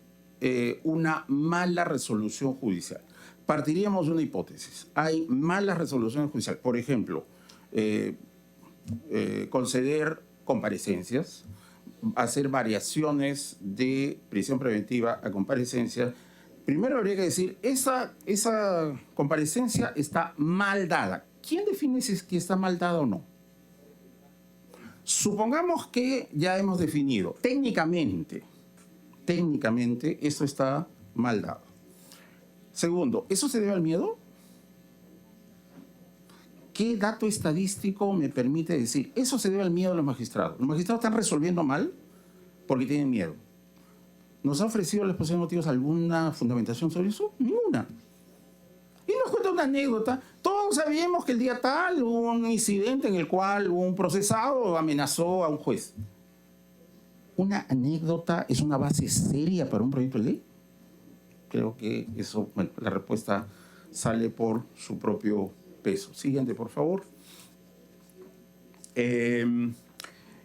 una mala resolución judicial. Partiríamos de una hipótesis. Hay malas resoluciones judiciales. Por ejemplo, conceder comparecencias, hacer variaciones de prisión preventiva a comparecencias. Primero habría que decir, esa comparecencia está mal dada. ¿Quién define si es que está mal dada o no? Supongamos que ya hemos definido, técnicamente eso está mal dado. Segundo, ¿eso se debe al miedo? ¿Qué dato estadístico me permite decir, eso se debe al miedo de los magistrados? Los magistrados están resolviendo mal porque tienen miedo. ¿Nos ha ofrecido la exposición de motivos alguna fundamentación sobre eso? Ninguna. Y nos cuenta una anécdota. Todos sabíamos que el día tal hubo un incidente en el cual un procesado amenazó a un juez. ¿Una anécdota es una base seria para un proyecto de ley? Creo que eso, bueno, la respuesta sale por su propio peso. Siguiente, por favor.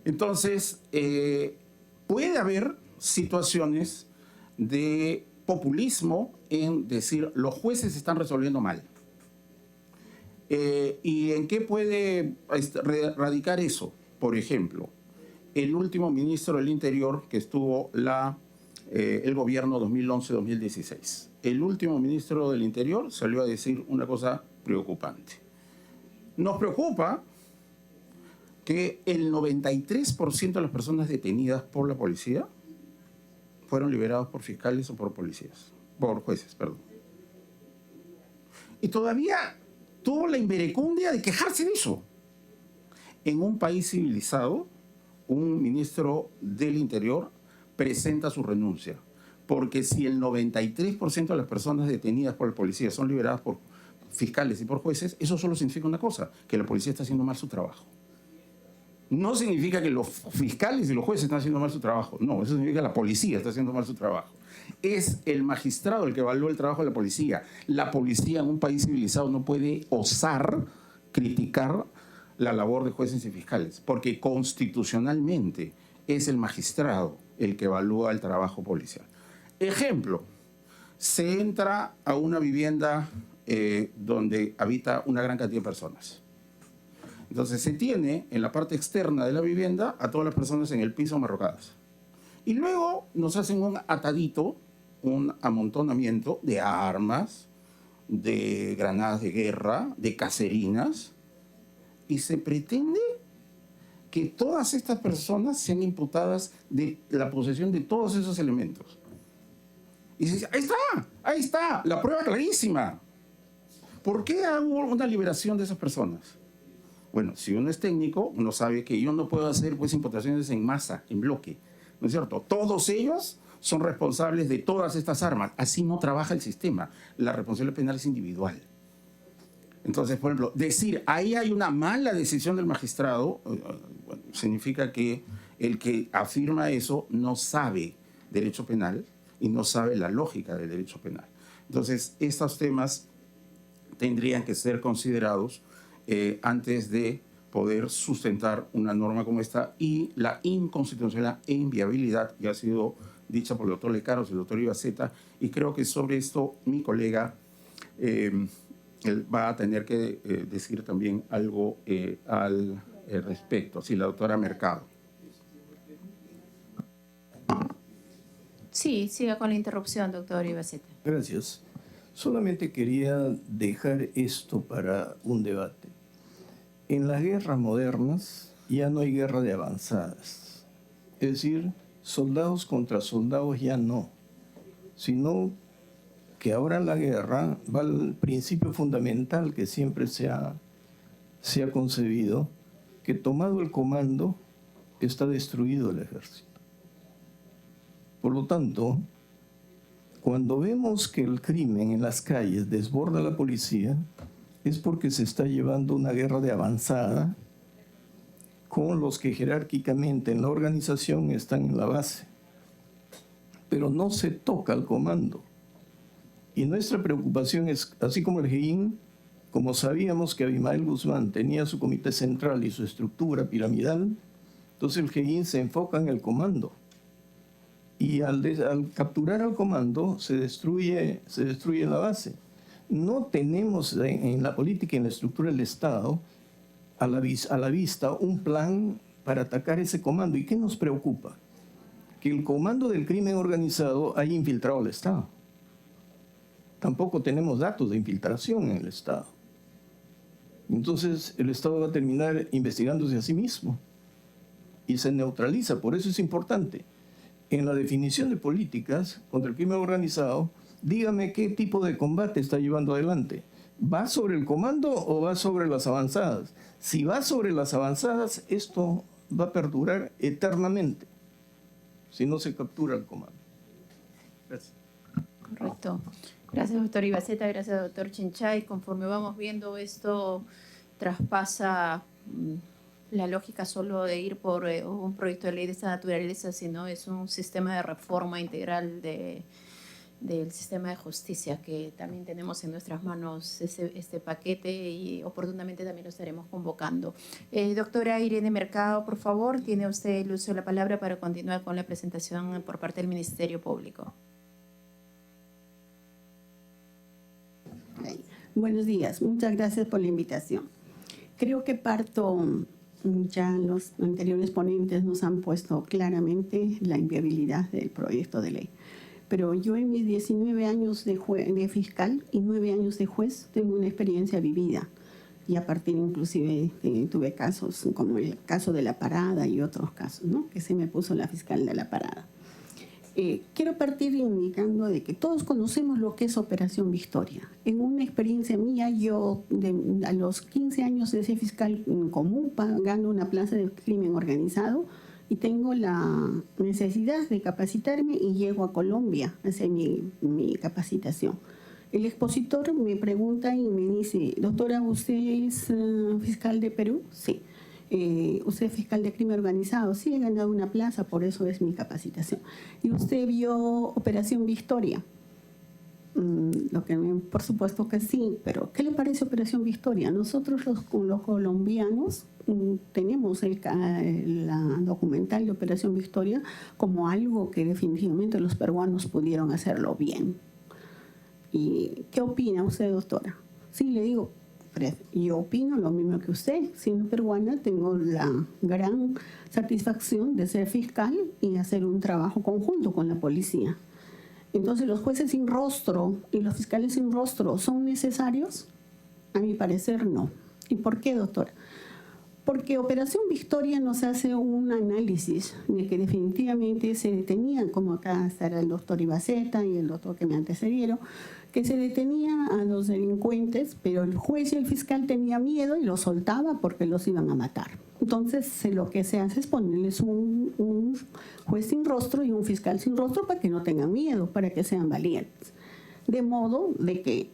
Entonces, puede haber situaciones de populismo en decir los jueces están resolviendo mal. ¿Y en qué puede radicar eso? Por ejemplo, el último ministro del Interior que estuvo el gobierno 2011-2016. El último ministro del Interior salió a decir una cosa preocupante. Nos preocupa que el 93% de las personas detenidas por la policía fueron liberados por fiscales o por jueces, perdón. Y todavía tuvo la inverecundia de quejarse de eso. En un país civilizado, un ministro del Interior presenta su renuncia, porque si el 93% de las personas detenidas por la policía son liberadas por fiscales y por jueces, eso solo significa una cosa, que la policía está haciendo mal su trabajo. No significa que los fiscales y los jueces están haciendo mal su trabajo. No, eso significa que la policía está haciendo mal su trabajo. Es el magistrado el que evalúa el trabajo de la policía. La policía en un país civilizado no puede osar criticar la labor de jueces y fiscales, porque constitucionalmente es el magistrado el que evalúa el trabajo policial. Ejemplo, se entra a una vivienda donde habita una gran cantidad de personas. Entonces se tiene en la parte externa de la vivienda a todas las personas en el piso amarrocadas. Y luego nos hacen un atadito, un amontonamiento de armas, de granadas de guerra, de caserinas, y se pretende que todas estas personas sean imputadas de la posesión de todos esos elementos. Y se dice, ahí está, la prueba clarísima. ¿Por qué hago una liberación de esas personas? Bueno, si uno es técnico, uno sabe que yo no puedo hacer pues imputaciones en masa, en bloque, ¿no es cierto? Todos ellos son responsables de todas estas armas. Así no trabaja el sistema. La responsabilidad penal es individual. Entonces, por ejemplo, decir ahí hay una mala decisión del magistrado, bueno, significa que el que afirma eso no sabe derecho penal y no sabe la lógica del derecho penal. Entonces, estos temas tendrían que ser considerados antes de poder sustentar una norma como esta, y la inconstitucionalidad e inviabilidad que ha sido dicha por el doctor Lecaros y el doctor Ibaceta, y creo que sobre esto mi colega él va a tener que decir también algo al respecto. Sí, la doctora Mercado. Sí, siga con la interrupción, doctor Ibaceta. Gracias. Solamente quería dejar esto para un debate. En las guerras modernas ya no hay guerra de avanzadas. Es decir, soldados contra soldados ya no. Sino que ahora en la guerra va el principio fundamental que siempre se ha concebido, que tomado el comando está destruido el ejército. Por lo tanto, cuando vemos que el crimen en las calles desborda a la policía, es porque se está llevando una guerra de avanzada con los que jerárquicamente en la organización están en la base. Pero no se toca al comando. Y nuestra preocupación es, así como el GEIN, como sabíamos que Abimael Guzmán tenía su comité central y su estructura piramidal, entonces el GEIN se enfoca en el comando. Y al capturar al comando se destruye la base. No tenemos en la política y en la estructura del Estado a la vista un plan para atacar ese comando. ¿Y qué nos preocupa? Que el comando del crimen organizado haya infiltrado al Estado. Tampoco tenemos datos de infiltración en el Estado. Entonces el Estado va a terminar investigándose a sí mismo y se neutraliza. Por eso es importante. En la definición de políticas contra el crimen organizado, dígame qué tipo de combate está llevando adelante. ¿Va sobre el comando o va sobre las avanzadas? Si va sobre las avanzadas, esto va a perdurar eternamente si no se captura el comando. Gracias. Correcto. Gracias, doctor Ibaceta. Gracias, doctor Chinchay. Conforme vamos viendo, esto traspasa la lógica solo de ir por un proyecto de ley de esta naturaleza, sino es un sistema de reforma integral del sistema de justicia que también tenemos en nuestras manos este paquete y oportunamente también lo estaremos convocando. Doctora Irene Mercado, por favor, tiene usted el uso de la palabra para continuar con la presentación por parte del Ministerio Público. Buenos días, muchas gracias por la invitación. Creo que ya los anteriores ponentes nos han puesto claramente la inviabilidad del proyecto de ley. Pero yo en mis 19 años de fiscal y 9 años de juez tengo una experiencia vivida. Y a partir inclusive tuve casos como el caso de La Parada y otros casos, ¿no?, que se me puso la fiscal de La Parada. Quiero partir indicando de que todos conocemos lo que es Operación Victoria. En una experiencia mía, yo a los 15 años de ser fiscal común, pagando una plaza de crimen organizado, y tengo la necesidad de capacitarme y llego a Colombia a hacer mi capacitación. El expositor me pregunta y me dice: doctora, ¿usted es fiscal de Perú? Sí. ¿Usted es fiscal de crimen organizado? Sí, he ganado una plaza, por eso es mi capacitación. ¿Y usted vio Operación Victoria? Por supuesto que sí, pero ¿qué le parece Operación Victoria? Nosotros los colombianos tenemos la documental de Operación Victoria como algo que definitivamente los peruanos pudieron hacerlo bien. ¿Y qué opina usted, doctora? Sí, le digo, yo opino lo mismo que usted. Siendo peruana, tengo la gran satisfacción de ser fiscal y hacer un trabajo conjunto con la policía. Entonces, ¿los jueces sin rostro y los fiscales sin rostro son necesarios? A mi parecer, no. ¿Y por qué, doctora? Porque Operación Victoria nos hace un análisis de que definitivamente se detenían, como acá estará el doctor Ibaceta y el doctor que me antecedieron, que se detenía a los delincuentes, pero el juez y el fiscal tenían miedo y los soltaba porque los iban a matar. Entonces, lo que se hace es ponerles un juez sin rostro y un fiscal sin rostro para que no tengan miedo, para que sean valientes. De modo de que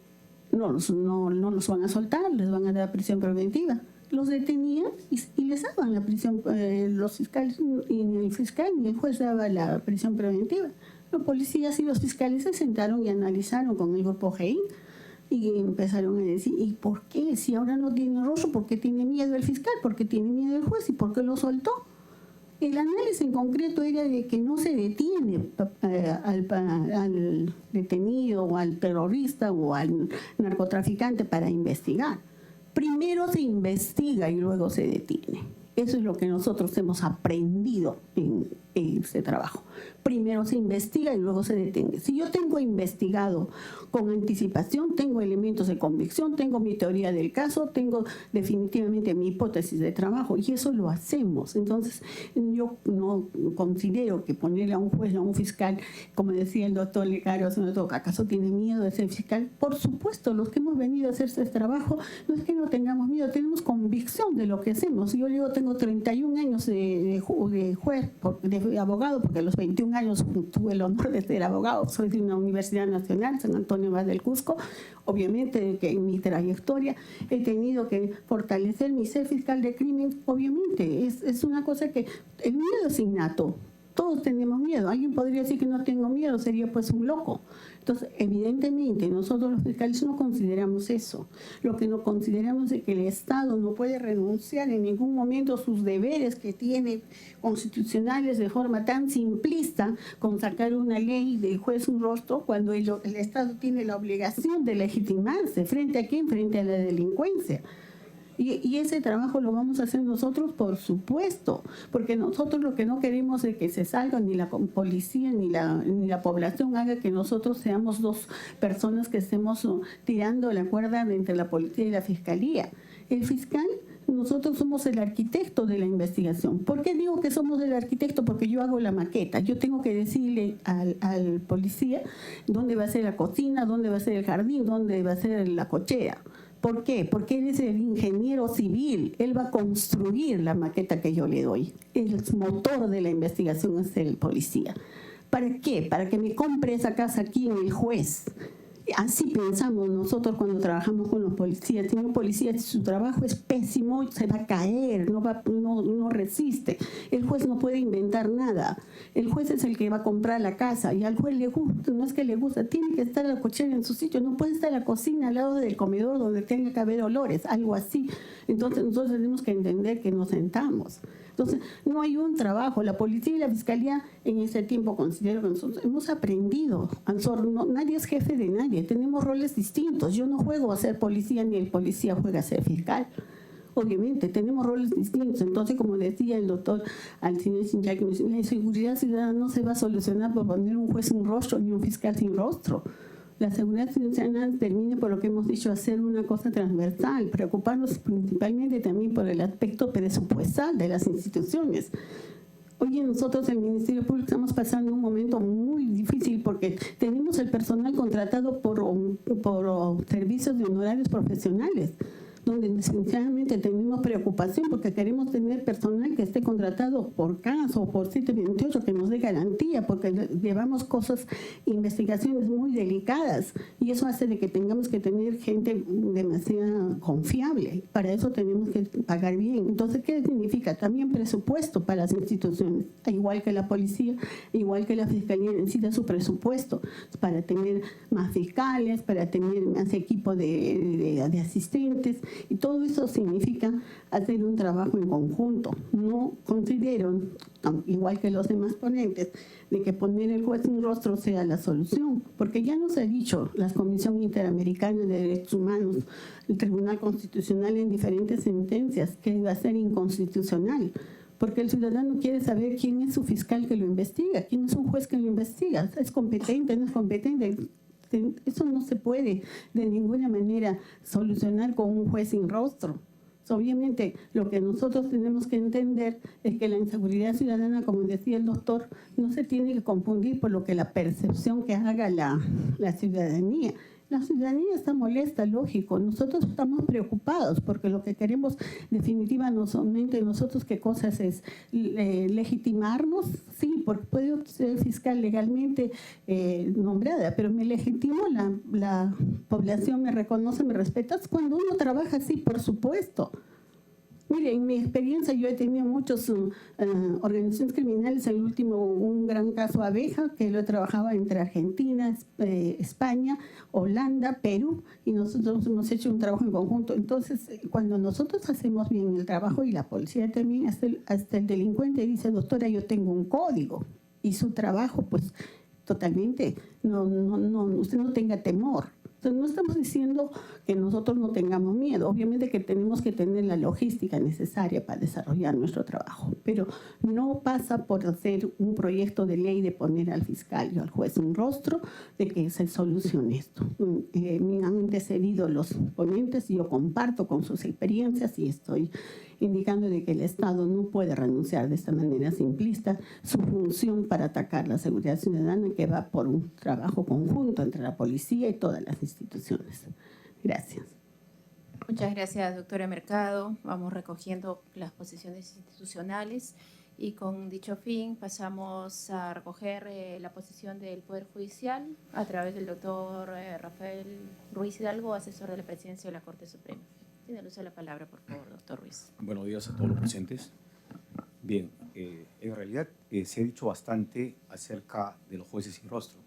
no los van a soltar, les van a dar prisión preventiva. Los detenían y les daban la prisión, los fiscales, y ni el fiscal ni el juez daba la prisión preventiva. Los policías y los fiscales se sentaron y analizaron con el grupo GEIN y empezaron a decir: ¿y por qué? Si ahora no tiene rostro, ¿por qué tiene miedo el fiscal? ¿Por qué tiene miedo el juez? ¿Y por qué lo soltó? El análisis en concreto era de que no se detiene al detenido o al terrorista o al narcotraficante para investigar. Primero se investiga y luego se detiene. Eso es lo que nosotros hemos aprendido en este trabajo. Primero se investiga y luego se detiene. Si yo tengo investigado con anticipación, tengo elementos de convicción, tengo mi teoría del caso, tengo definitivamente mi hipótesis de trabajo, y eso lo hacemos. Entonces, yo no considero que ponerle a un juez o a un fiscal, como decía el doctor Lecario, ¿acaso tiene miedo de ser fiscal? Por supuesto, los que hemos venido a hacer este trabajo, no es que no tengamos miedo, tenemos convicción de lo que hacemos. Yo digo, tengo 31 años de juez, de abogado, porque a los 21 años tuve el honor de ser abogado. Soy de una universidad nacional, San Antonio Abad del Cusco. Obviamente que en mi trayectoria he tenido que fortalecer mi ser fiscal de crimen. Obviamente es una cosa que el miedo es innato. Todos tenemos miedo. Alguien podría decir que no tengo miedo, sería pues un loco. Entonces, evidentemente, nosotros los fiscales no consideramos eso. Lo que no consideramos es que el Estado no puede renunciar en ningún momento a sus deberes que tiene constitucionales de forma tan simplista con sacar una ley del juez un rostro cuando el Estado tiene la obligación de legitimarse. ¿Frente a quién? Frente a la delincuencia. Y ese trabajo lo vamos a hacer nosotros, por supuesto, porque nosotros lo que no queremos es que se salga ni la policía ni la población haga que nosotros seamos dos personas que estemos tirando la cuerda entre la policía y la fiscalía. El fiscal, nosotros somos el arquitecto de la investigación. ¿Por qué digo que somos el arquitecto? Porque yo hago la maqueta. Yo tengo que decirle al policía dónde va a ser la cocina, dónde va a ser el jardín, dónde va a ser la cochera. ¿Por qué? Porque él es el ingeniero civil, él va a construir la maqueta que yo le doy. El motor de la investigación es el policía. ¿Para qué? Para que me compre esa casa aquí en el juez. Así pensamos nosotros cuando trabajamos con los policías. Si un policía, si su trabajo es pésimo, se va a caer, no resiste. El juez no puede inventar nada. El juez es el que va a comprar la casa y al juez le gusta, no es que le gusta, tiene que estar la cochera en su sitio, no puede estar la cocina al lado del comedor donde tenga que haber olores, algo así. Entonces nosotros tenemos que entender que nos sentamos. Entonces, no hay un trabajo. La policía y la fiscalía en ese tiempo considero que nosotros hemos aprendido. Nadie es jefe de nadie. Tenemos roles distintos. Yo no juego a ser policía ni el policía juega a ser fiscal. Obviamente, tenemos roles distintos. Entonces, como decía el doctor Alcine Sinyak, la inseguridad ciudadana no se va a solucionar por poner un juez sin rostro ni un fiscal sin rostro. La seguridad ciudadana termina, por lo que hemos dicho, hacer una cosa transversal, preocuparnos principalmente también por el aspecto presupuestal de las instituciones. Hoy nosotros, el Ministerio Público, estamos pasando un momento muy difícil porque tenemos el personal contratado por servicios de honorarios profesionales, donde sinceramente tenemos preocupación porque queremos tener personal que esté contratado por caso o por 728 que nos dé garantía, porque llevamos investigaciones muy delicadas y eso hace de que tengamos que tener gente demasiado confiable. Para eso tenemos que pagar bien. Entonces, ¿qué significa? También presupuesto para las instituciones, igual que la policía, igual que la fiscalía necesita su presupuesto para tener más fiscales, para tener más equipo de asistentes. Y todo eso significa hacer un trabajo en conjunto. No considero, igual que los demás ponentes, de que poner el juez en rostro sea la solución, porque ya nos ha dicho la Comisión Interamericana de Derechos Humanos, el Tribunal Constitucional en diferentes sentencias, que va a ser inconstitucional, porque el ciudadano quiere saber quién es su fiscal que lo investiga, quién es un juez que lo investiga, es competente, no es competente. Eso no se puede de ninguna manera solucionar con un juez sin rostro. Obviamente, lo que nosotros tenemos que entender es que la inseguridad ciudadana, como decía el doctor, no se tiene que confundir por lo que la percepción que haga la ciudadanía. La ciudadanía está molesta, lógico. Nosotros estamos preocupados porque lo que queremos definitivamente nosotros, ¿qué cosas es? Legitimarnos, sí, porque puedo ser fiscal legalmente nombrada, pero me legitimo, la población me reconoce, me respeta. Cuando uno trabaja así, por supuesto. Mire, en mi experiencia yo he tenido muchas organizaciones criminales, el último, un gran caso Abeja, que lo trabajaba entre Argentina, España, Holanda, Perú, y nosotros hemos hecho un trabajo en conjunto. Entonces, cuando nosotros hacemos bien el trabajo y la policía también, hasta el delincuente dice, doctora, yo tengo un código, y su trabajo, pues, totalmente, usted no tenga temor. Entonces, no estamos diciendo que nosotros no tengamos miedo. Obviamente que tenemos que tener la logística necesaria para desarrollar nuestro trabajo, pero no pasa por hacer un proyecto de ley de poner al fiscal y al juez un rostro de que se solucione esto. Me han antecedido los ponentes y yo comparto con sus experiencias y estoy indicando de que el Estado no puede renunciar de esta manera simplista su función para atacar la seguridad ciudadana, que va por un trabajo conjunto entre la policía y todas las instituciones. Gracias. Muchas gracias, doctora Mercado. Vamos recogiendo las posiciones institucionales y con dicho fin pasamos a recoger la posición del Poder Judicial a través del doctor Rafael Ruiz Hidalgo, asesor de la Presidencia de la Corte Suprema. Tiene el uso de la palabra, por favor, doctor Ruiz. Buenos días a todos los presentes. Bien, en realidad se ha dicho bastante acerca de los jueces sin rostro.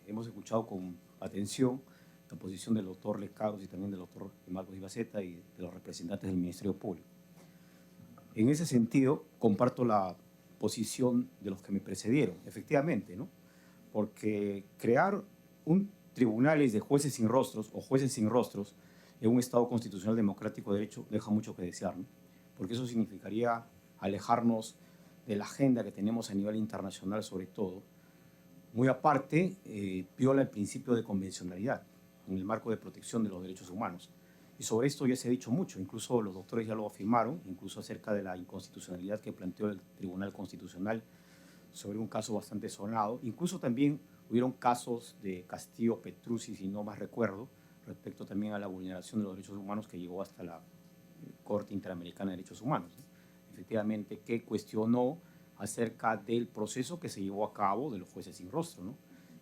Hemos escuchado con atención la posición del doctor Lescaros y también del doctor Marcos Ibaceta y de los representantes del Ministerio Público. En ese sentido, comparto la posición de los que me precedieron, efectivamente, ¿no? Porque crear un tribunales de jueces sin rostros o jueces sin rostros en un Estado constitucional democrático de derecho deja mucho que desear, ¿no? Porque eso significaría alejarnos de la agenda que tenemos a nivel internacional, sobre todo. Muy aparte, viola el principio de convencionalidad en el marco de protección de los derechos humanos. Y sobre esto ya se ha dicho mucho, incluso los doctores ya lo afirmaron, incluso acerca de la inconstitucionalidad que planteó el Tribunal Constitucional sobre un caso bastante sonado. Incluso también hubieron casos de Castillo Petrucci, si no más recuerdo, respecto también a la vulneración de los derechos humanos que llegó hasta la Corte Interamericana de Derechos Humanos, ¿no? Efectivamente, que cuestionó acerca del proceso que se llevó a cabo de los jueces sin rostro, ¿no?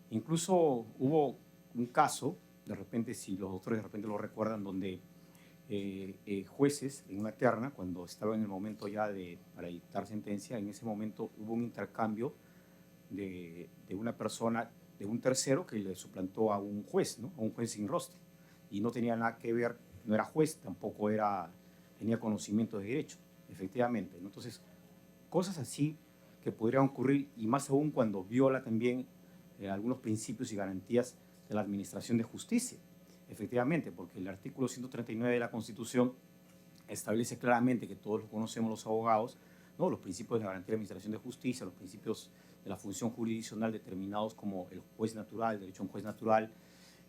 Incluso hubo un caso, de repente, si los doctores de repente lo recuerdan, donde jueces en una terna, cuando estaba en el momento ya para dictar sentencia, en ese momento hubo un intercambio de una persona, de un tercero que le suplantó a un juez, ¿no? A un juez sin rostro, y no tenía nada que ver, no era juez, tampoco tenía conocimiento de derecho, efectivamente, ¿no? Entonces, cosas así que podrían ocurrir, y más aún cuando viola también algunos principios y garantías de la administración de justicia, efectivamente, porque el artículo 139 de la Constitución establece claramente, que todos lo conocemos los abogados, ¿no? Los principios de la garantía de administración de justicia, los principios de la función jurisdiccional determinados como el juez natural, el derecho a un juez natural,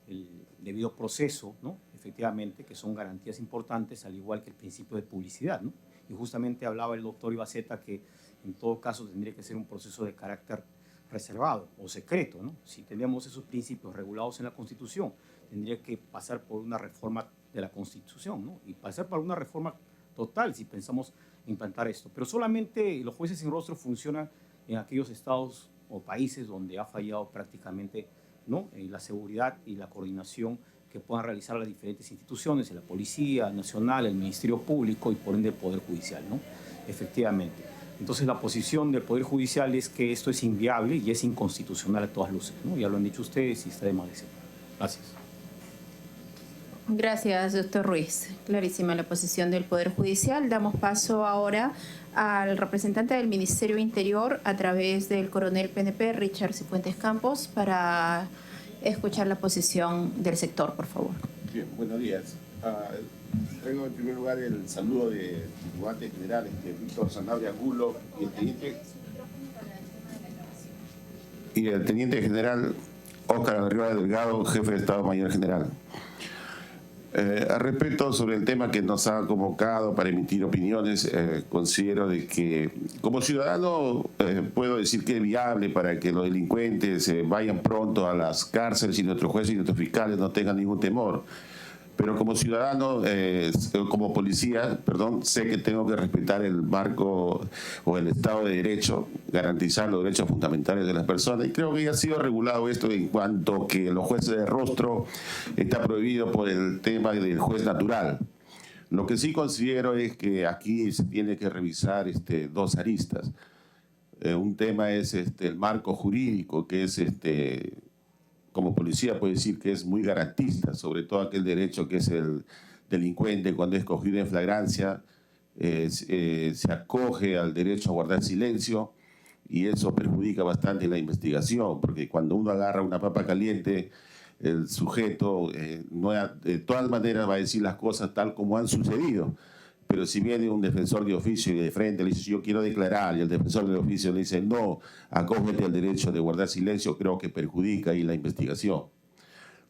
el debido proceso, ¿no? Efectivamente, que son garantías importantes, al igual que el principio de publicidad, ¿no? Y justamente hablaba el doctor Ibaceta que en todo caso tendría que ser un proceso de carácter reservado o secreto, ¿no? Si tenemos esos principios regulados en la Constitución, tendría que pasar por una reforma de la Constitución, ¿no? Y pasar por una reforma total si pensamos implantar esto. Pero solamente los jueces sin rostro funcionan en aquellos estados o países donde ha fallado prácticamente, ¿no? La seguridad y la coordinación que puedan realizar las diferentes instituciones, la Policía Nacional, el Ministerio Público y por ende el Poder Judicial, ¿no? Efectivamente. Entonces la posición del Poder Judicial es que esto es inviable y es inconstitucional a todas luces, ¿no? Ya lo han dicho ustedes y está de más decir. Gracias. Gracias, doctor Ruiz. Clarísima la posición del Poder Judicial. Damos paso ahora al representante del Ministerio Interior a través del coronel PNP, Richard Cifuentes Campos, para escuchar la posición del sector, por favor. Bien, buenos días. Tengo en primer lugar el saludo del comandante general Víctor Sanabria Angulo y el teniente general Óscar Arriola Delgado, jefe de Estado Mayor General. Al respecto sobre el tema que nos ha convocado para emitir opiniones, considero de que como ciudadano puedo decir que es viable para que los delincuentes vayan pronto a las cárceles y nuestros jueces y nuestros fiscales no tengan ningún temor. Pero como ciudadano, como policía, sé que tengo que respetar el marco o el Estado de Derecho, garantizar los derechos fundamentales de las personas. Y creo que ya ha sido regulado esto en cuanto que los jueces de rostro está prohibido por el tema del juez natural. Lo que sí considero es que aquí se tiene que revisar dos aristas. Un tema es el marco jurídico, que es como policía puede decir que es muy garantista, sobre todo aquel derecho que es el delincuente cuando es cogido en flagrancia, se acoge al derecho a guardar silencio y eso perjudica bastante la investigación, porque cuando uno agarra una papa caliente, el sujeto de todas maneras va a decir las cosas tal como han sucedido. Pero si viene un defensor de oficio y de frente le dice yo quiero declarar y el defensor de oficio le dice no, acógete al derecho de guardar silencio, creo que perjudica ahí la investigación.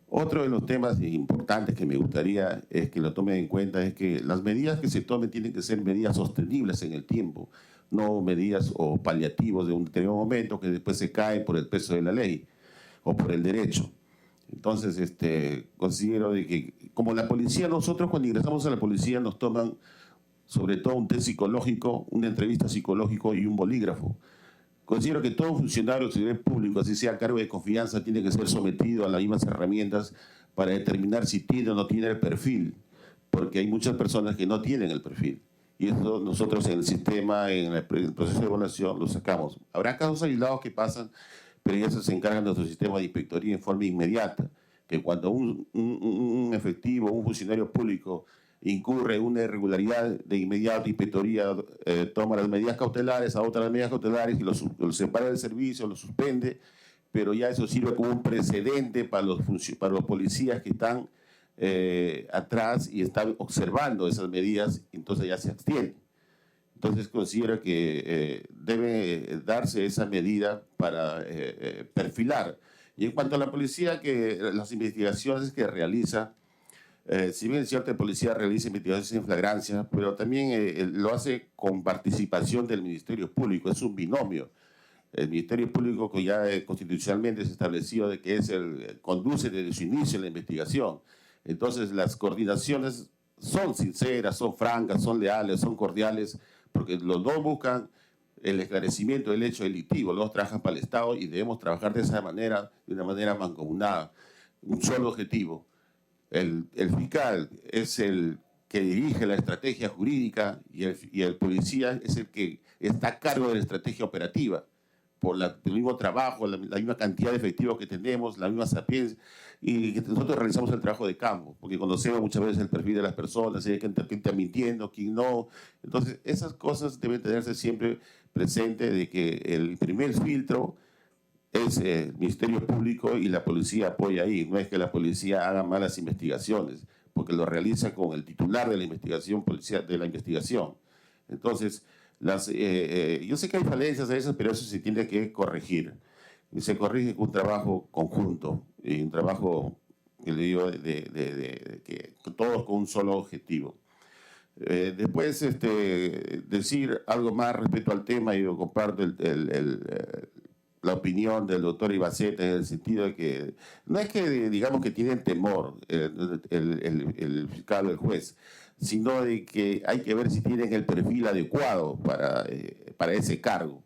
Otro de los temas importantes que me gustaría es que lo tomen en cuenta es que las medidas que se tomen tienen que ser medidas sostenibles en el tiempo, no medidas o paliativos de un determinado momento que después se caen por el peso de la ley o por el derecho. Entonces, considero de que como la policía, nosotros cuando ingresamos a la policía nos toman sobre todo un test psicológico, una entrevista psicológica y un bolígrafo. Considero que todo funcionario de servicio público, así sea cargo de confianza, tiene que ser sometido a las mismas herramientas para determinar si tiene o no tiene el perfil, porque hay muchas personas que no tienen el perfil. y eso nosotros en el sistema, en el proceso de evaluación, lo sacamos. Habrá casos aislados que pasan, pero ya se encargan de nuestro sistema de inspectoría en forma inmediata, que cuando un efectivo, un funcionario público incurre en una irregularidad, de inmediato inspectoría toma las medidas cautelares, adopta las medidas cautelares y lo separa del servicio, lo suspende, pero ya eso sirve como un precedente para los policías que están atrás y están observando esas medidas, entonces ya se abstienen. Entonces considero que debe darse esa medida para perfilar. Y en cuanto a la policía, que las investigaciones que realiza, si bien es cierto, la policía realiza investigaciones en flagrancia, pero también lo hace con participación del Ministerio Público, es un binomio. El Ministerio Público, que ya constitucionalmente se estableció de que es conduce desde su inicio la investigación. Entonces las coordinaciones son sinceras, son francas, son leales, son cordiales, porque los dos buscan el esclarecimiento del hecho delictivo, los dos trabajan para el Estado y debemos trabajar de esa manera, de una manera mancomunada, un solo objetivo. El fiscal es el que dirige la estrategia jurídica y el policía es el que está a cargo de la estrategia operativa, por el mismo trabajo, la misma cantidad de efectivos que tenemos, la misma sapiencia, y que nosotros realizamos el trabajo de campo, porque conocemos muchas veces el perfil de las personas, quién está mintiendo, quién no. Entonces, esas cosas deben tenerse siempre presente, de que el primer filtro es el Ministerio Público y la policía apoya ahí. No es que la policía haga malas investigaciones, porque lo realiza con el titular de la investigación policial, de la investigación. Entonces, yo sé que hay falencias a veces, pero eso se tiene que corregir. Y se corrige con un trabajo conjunto y un trabajo, que le digo, que todos con un solo objetivo. Después, decir algo más respecto al tema, y yo comparto la opinión del doctor Ibaceta en el sentido de que no es que digamos que tienen temor el fiscal o el juez, sino de que hay que ver si tienen el perfil adecuado para ese cargo.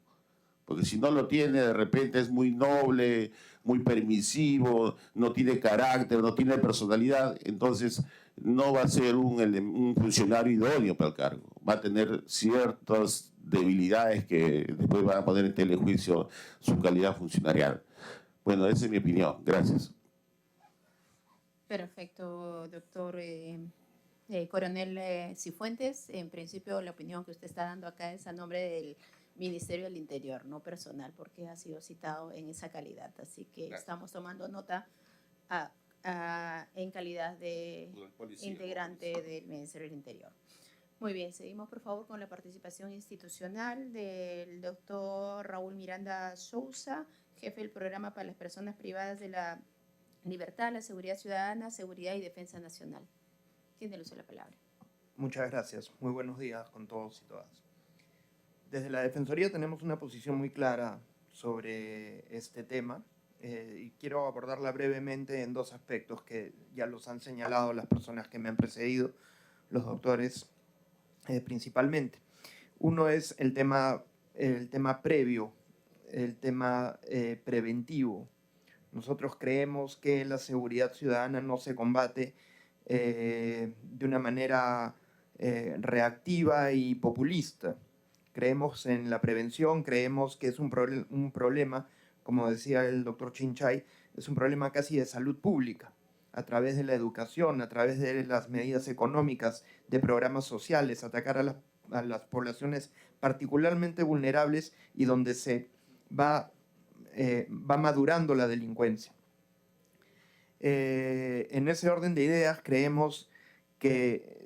Porque si no lo tiene, de repente es muy noble, muy permisivo, no tiene carácter, no tiene personalidad, entonces no va a ser un funcionario idóneo para el cargo. Va a tener ciertas debilidades que después van a poner en telejuicio su calidad funcionarial. Bueno, esa es mi opinión. Gracias. Perfecto, doctor Coronel Cifuentes. En principio, la opinión que usted está dando acá es a nombre del Ministerio del Interior, no personal, porque ha sido citado en esa calidad. Así que estamos tomando nota en calidad de integrante del Ministerio del Interior. Muy bien, seguimos por favor con la participación institucional del doctor Raúl Miranda Sousa, jefe del programa para las personas privadas de la libertad, la seguridad ciudadana, seguridad y defensa nacional. Tiene usted la palabra. Muchas gracias. Muy buenos días con todos y todas. Desde la Defensoría tenemos una posición muy clara sobre este tema y quiero abordarla brevemente en dos aspectos que ya los han señalado las personas que me han precedido, los doctores principalmente. Uno es el tema previo, el tema preventivo. Nosotros creemos que la seguridad ciudadana no se combate de una manera reactiva y populista. Creemos en la prevención, creemos que es un problema, como decía el doctor Chinchay, es un problema casi de salud pública, a través de la educación, a través de las medidas económicas, de programas sociales, atacar a las poblaciones particularmente vulnerables y donde se va madurando la delincuencia. En ese orden de ideas creemos que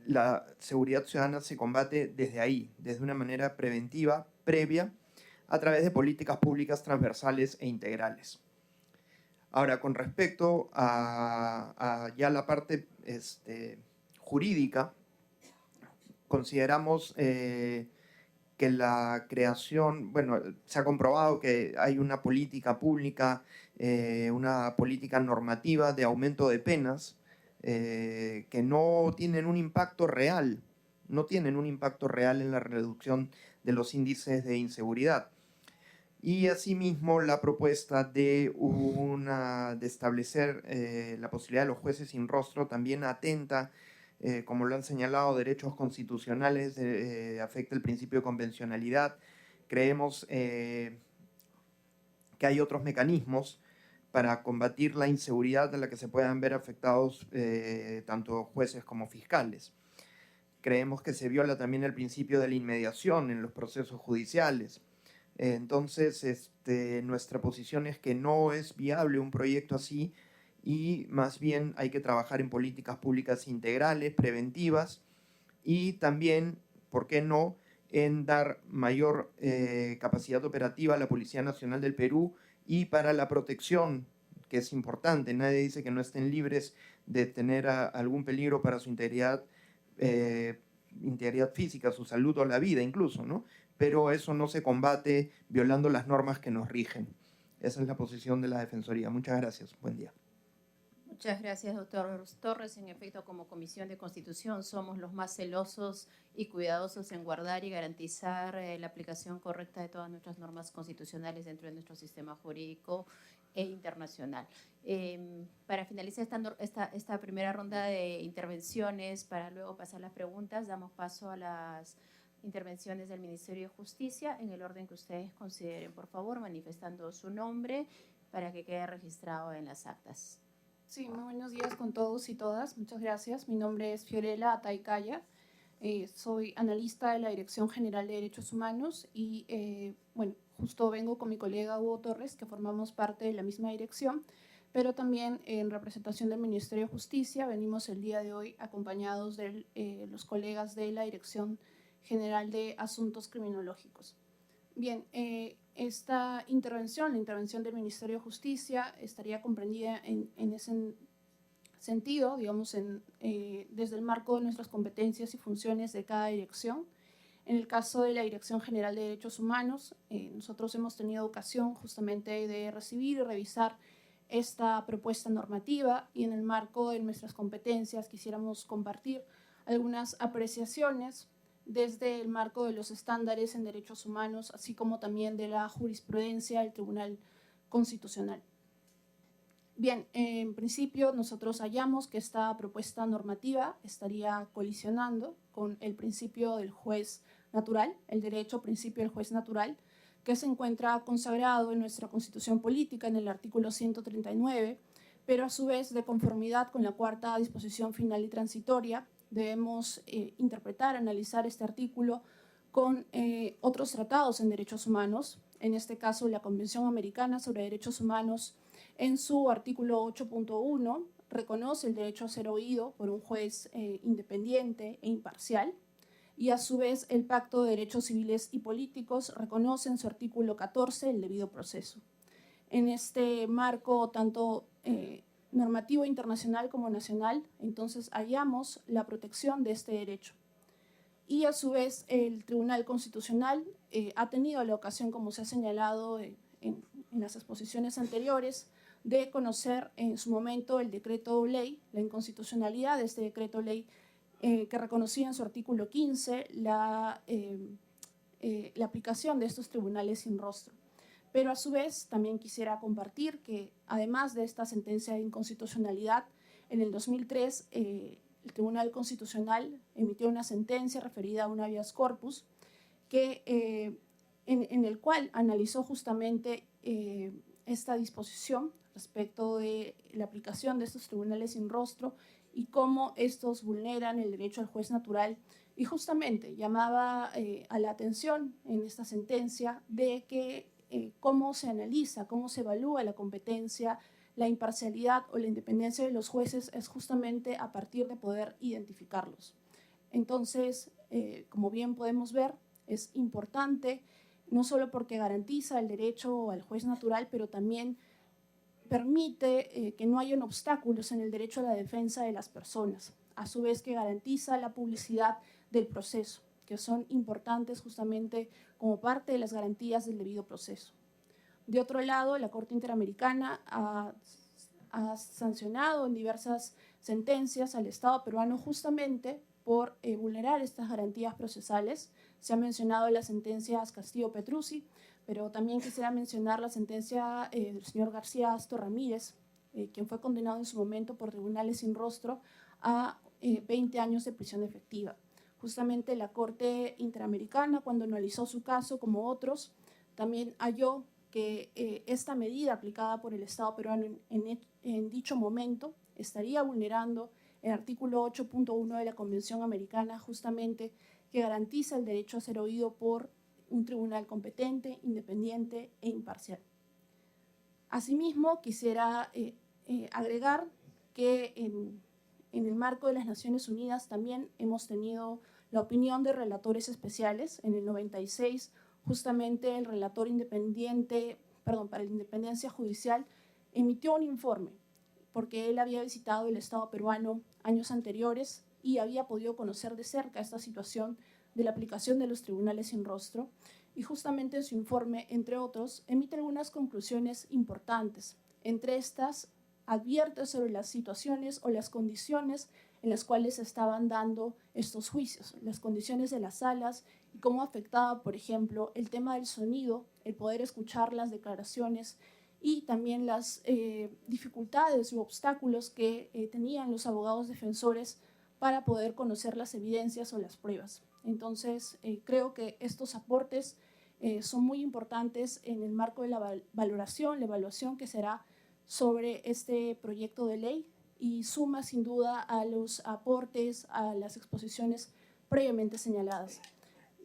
la seguridad ciudadana se combate desde ahí, desde una manera preventiva, previa, a través de políticas públicas transversales e integrales. Ahora, con respecto a ya la parte jurídica, consideramos que la creación, bueno, se ha comprobado que hay una política pública, una política normativa de aumento de penas que no tienen un impacto real, en la reducción de los índices de inseguridad. Y asimismo la propuesta de establecer la posibilidad de los jueces sin rostro también atenta como lo han señalado, derechos constitucionales, afecta el principio de convencionalidad. Creemos que hay otros mecanismos para combatir la inseguridad de la que se puedan ver afectados tanto jueces como fiscales. Creemos que se viola también el principio de la inmediación en los procesos judiciales. Entonces, nuestra posición es que no es viable un proyecto así y más bien hay que trabajar en políticas públicas integrales, preventivas y también, ¿por qué no?, en dar mayor capacidad operativa a la Policía Nacional del Perú y para la protección, que es importante. Nadie dice que no estén libres de tener algún peligro para su integridad física, su salud o la vida incluso, ¿no? Pero eso no se combate violando las normas que nos rigen. Esa es la posición de la Defensoría. Muchas gracias. Buen día. Muchas gracias, doctor Torres. En efecto, como Comisión de Constitución somos los más celosos y cuidadosos en guardar y garantizar la aplicación correcta de todas nuestras normas constitucionales dentro de nuestro sistema jurídico e internacional. Para finalizar esta primera ronda de intervenciones, para luego pasar las preguntas, damos paso a las intervenciones del Ministerio de Justicia en el orden que ustedes consideren, por favor, manifestando su nombre para que quede registrado en las actas. Sí, muy buenos días con todos y todas. Muchas gracias. Mi nombre es Fiorella Ataicaya. Soy analista de la Dirección General de Derechos Humanos y, bueno, justo vengo con mi colega Hugo Torres, que formamos parte de la misma dirección, pero también en representación del Ministerio de Justicia venimos el día de hoy acompañados de los colegas de la Dirección General de Asuntos Criminológicos. Bien, esta intervención, la intervención del Ministerio de Justicia, estaría comprendida en ese sentido, digamos, desde el marco de nuestras competencias y funciones de cada dirección. En el caso de la Dirección General de Derechos Humanos, nosotros hemos tenido ocasión justamente de recibir y revisar esta propuesta normativa y en el marco de nuestras competencias quisiéramos compartir algunas apreciaciones desde el marco de los estándares en derechos humanos, así como también de la jurisprudencia del Tribunal Constitucional. Bien, en principio nosotros hallamos que esta propuesta normativa estaría colisionando con el principio del juez natural, el derecho principio del juez natural, que se encuentra consagrado en nuestra Constitución Política en el artículo 139, pero a su vez de conformidad con la cuarta disposición final y transitoria, debemos interpretar, analizar este artículo con otros tratados en derechos humanos, en este caso la Convención Americana sobre Derechos Humanos, en su artículo 8.1 reconoce el derecho a ser oído por un juez independiente e imparcial, y a su vez el Pacto de Derechos Civiles y Políticos reconoce en su artículo 14 el debido proceso. En este marco tanto normativo internacional como nacional, entonces hallamos la protección de este derecho. Y a su vez el Tribunal Constitucional ha tenido la ocasión, como se ha señalado en las exposiciones anteriores, de conocer en su momento el decreto ley, la inconstitucionalidad de este decreto ley que reconocía en su artículo 15 la aplicación de estos tribunales sin rostro. Pero a su vez también quisiera compartir que además de esta sentencia de inconstitucionalidad, en el 2003 el Tribunal Constitucional emitió una sentencia referida a un habeas corpus que, en el cual analizó justamente esta disposición respecto de la aplicación de estos tribunales sin rostro y cómo estos vulneran el derecho al juez natural, y justamente llamaba a la atención en esta sentencia de que cómo se analiza, cómo se evalúa la competencia, la imparcialidad o la independencia de los jueces es justamente a partir de poder identificarlos. Entonces, como bien podemos ver, es importante no solo porque garantiza el derecho al juez natural, pero también permite que no hayan obstáculos en el derecho a la defensa de las personas, a su vez que garantiza la publicidad del proceso, que son importantes justamente como parte de las garantías del debido proceso. De otro lado, la Corte Interamericana ha sancionado en diversas sentencias al Estado peruano justamente por vulnerar estas garantías procesales. Se ha mencionado las sentencias Castillo-Petrucci, pero también quisiera mencionar la sentencia del señor García Astor Ramírez, quien fue condenado en su momento por tribunales sin rostro a 20 años de prisión efectiva. Justamente la Corte Interamericana, cuando analizó su caso, como otros, también halló que esta medida aplicada por el Estado peruano en dicho momento estaría vulnerando el artículo 8.1 de la Convención Americana, justamente que garantiza el derecho a ser oído por un tribunal competente, independiente e imparcial. Asimismo, quisiera agregar que en el marco de las Naciones Unidas también hemos tenido la opinión de relatores especiales. En el 96, justamente el relator independiente, para la independencia judicial, emitió un informe porque él había visitado el Estado peruano años anteriores y había podido conocer de cerca esta situación de la aplicación de los tribunales sin rostro. Y justamente en su informe, entre otros, emite algunas conclusiones importantes. Entre estas, advierte sobre las situaciones o las condiciones en las cuales se estaban dando estos juicios, las condiciones de las salas y cómo afectaba, por ejemplo, el tema del sonido, el poder escuchar las declaraciones y también las dificultades u obstáculos que tenían los abogados defensores para poder conocer las evidencias o las pruebas. Entonces, creo que estos aportes son muy importantes en el marco de la valoración, la evaluación que será sobre este proyecto de ley y suma sin duda a los aportes, a las exposiciones previamente señaladas.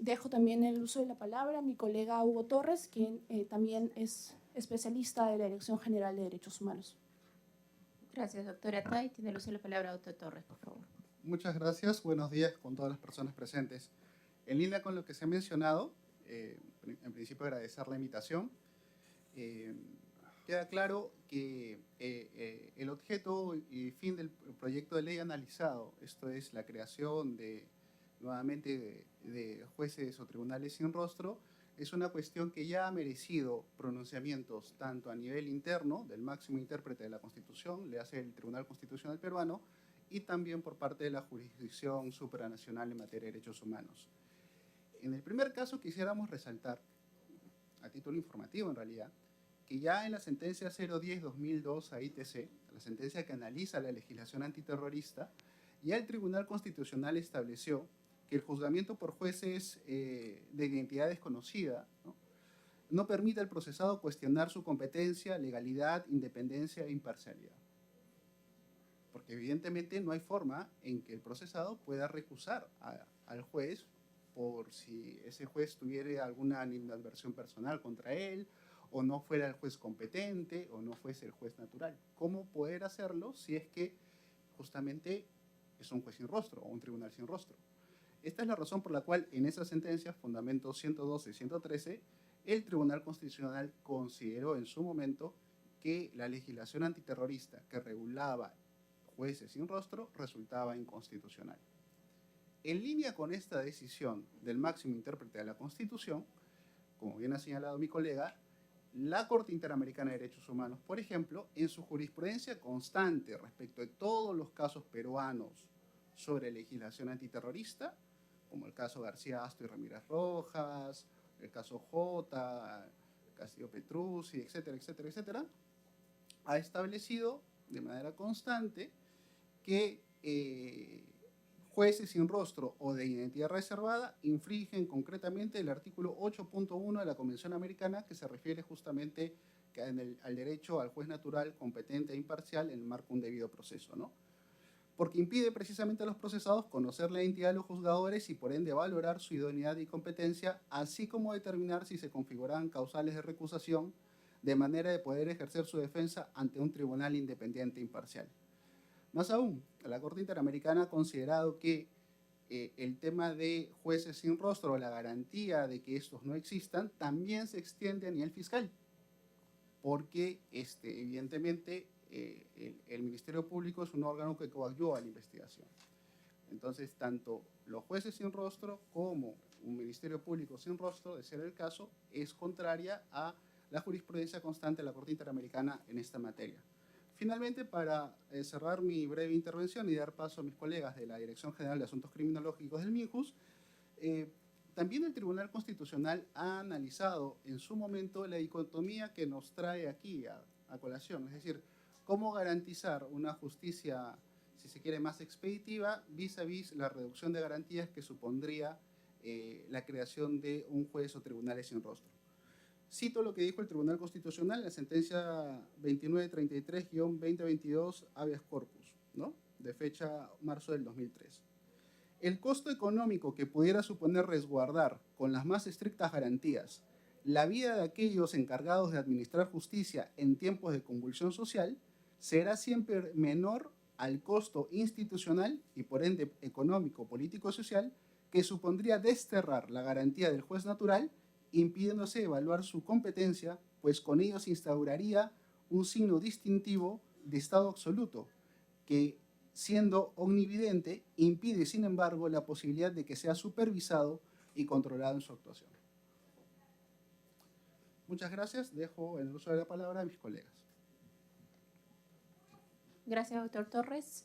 Dejo también el uso de la palabra a mi colega Hugo Torres, quien también es especialista de la Dirección General de Derechos Humanos. Gracias, doctora Tai. Tiene el uso de la palabra doctor Torres, por favor. Muchas gracias. Buenos días con todas las personas presentes. En línea con lo que se ha mencionado, en principio agradecer la invitación. Queda claro que el objeto y fin del proyecto de ley analizado, esto es la creación nuevamente de jueces o tribunales sin rostro, es una cuestión que ya ha merecido pronunciamientos tanto a nivel interno del máximo intérprete de la Constitución, le hace el Tribunal Constitucional peruano, y también por parte de la jurisdicción supranacional en materia de derechos humanos. En el primer caso quisiéramos resaltar, a título informativo en realidad, que ya en la sentencia 010-2002 a ITC, la sentencia que analiza la legislación antiterrorista, ya el Tribunal Constitucional estableció que el juzgamiento por jueces de identidad desconocida no permite al procesado cuestionar su competencia, legalidad, independencia e imparcialidad. Porque evidentemente no hay forma en que el procesado pueda recusar al juez por si ese juez tuviera alguna animadversión personal contra él, o no fuera el juez competente, o no fuese el juez natural. ¿Cómo poder hacerlo si es que justamente es un juez sin rostro o un tribunal sin rostro? Esta es la razón por la cual en esa sentencia, fundamentos 112 y 113, el Tribunal Constitucional consideró en su momento que la legislación antiterrorista que regulaba jueces sin rostro resultaba inconstitucional. En línea con esta decisión del máximo intérprete de la Constitución, como bien ha señalado mi colega, la Corte Interamericana de Derechos Humanos, por ejemplo, en su jurisprudencia constante respecto de todos los casos peruanos sobre legislación antiterrorista, como el caso García Asto y Ramírez Rojas, el caso J, Castillo Petruzzi, etcétera, etcétera, etcétera, ha establecido de manera constante que jueces sin rostro o de identidad reservada infringen concretamente el artículo 8.1 de la Convención Americana, que se refiere justamente al derecho al juez natural, competente e imparcial en el marco de un debido proceso, ¿no? Porque impide precisamente a los procesados conocer la identidad de los juzgadores y por ende valorar su idoneidad y competencia, así como determinar si se configuran causales de recusación de manera de poder ejercer su defensa ante un tribunal independiente e imparcial. Más aún, la Corte Interamericana ha considerado que el tema de jueces sin rostro, la garantía de que estos no existan, también se extiende a nivel fiscal, porque evidentemente el Ministerio Público es un órgano que coadyuva a la investigación. Entonces, tanto los jueces sin rostro como un Ministerio Público sin rostro, de ser el caso, es contraria a la jurisprudencia constante de la Corte Interamericana en esta materia. Finalmente, para cerrar mi breve intervención y dar paso a mis colegas de la Dirección General de Asuntos Criminológicos del MINJUS, también el Tribunal Constitucional ha analizado en su momento la dicotomía que nos trae aquí a colación, es decir, cómo garantizar una justicia si se quiere, más expeditiva, vis a vis la reducción de garantías que supondría la creación de un juez o tribunales sin rostro. Cito lo que dijo el Tribunal Constitucional en la sentencia 2933-2022 habeas corpus, ¿no?, de fecha marzo del 2003. El costo económico que pudiera suponer resguardar con las más estrictas garantías la vida de aquellos encargados de administrar justicia en tiempos de convulsión social será siempre menor al costo institucional y por ende económico, político, social que supondría desterrar la garantía del juez natural, impidiéndose evaluar su competencia, pues con ello se instauraría un signo distintivo de Estado absoluto, que, siendo omnividente, impide, sin embargo, la posibilidad de que sea supervisado y controlado en su actuación. Muchas gracias. Dejo el uso de la palabra a mis colegas. Gracias, doctor Torres.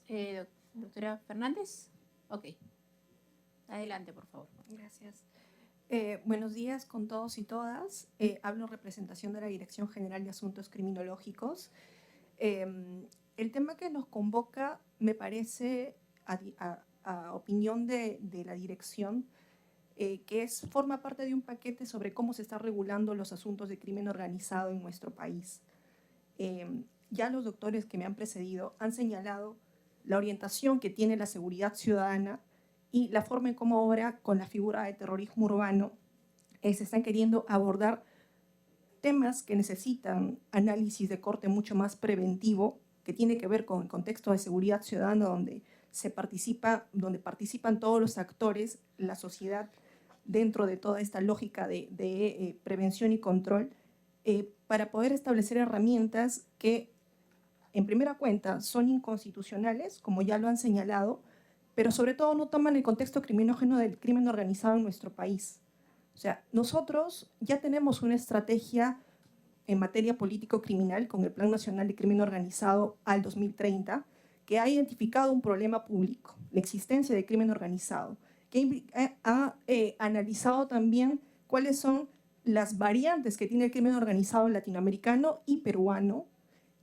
Doctora Fernández. Ok. Adelante, por favor. Gracias. Buenos días con todos y todas. Hablo en representación de la Dirección General de Asuntos Criminológicos. El tema que nos convoca me parece, a opinión de la dirección, que forma parte de un paquete sobre cómo se están regulando los asuntos de crimen organizado en nuestro país. Ya los doctores que me han precedido han señalado la orientación que tiene la seguridad ciudadana y la forma en cómo ahora, con la figura de terrorismo urbano, se están queriendo abordar temas que necesitan análisis de corte mucho más preventivo, que tiene que ver con el contexto de seguridad ciudadana donde participan todos los actores, la sociedad, dentro de toda esta lógica de prevención y control, para poder establecer herramientas que, en primera cuenta, son inconstitucionales, como ya lo han señalado, pero sobre todo no toman el contexto criminógeno del crimen organizado en nuestro país. O sea, nosotros ya tenemos una estrategia en materia político-criminal con el Plan Nacional de Crimen Organizado al 2030, que ha identificado un problema público, la existencia de crimen organizado, que ha analizado también cuáles son las variantes que tiene el crimen organizado latinoamericano y peruano,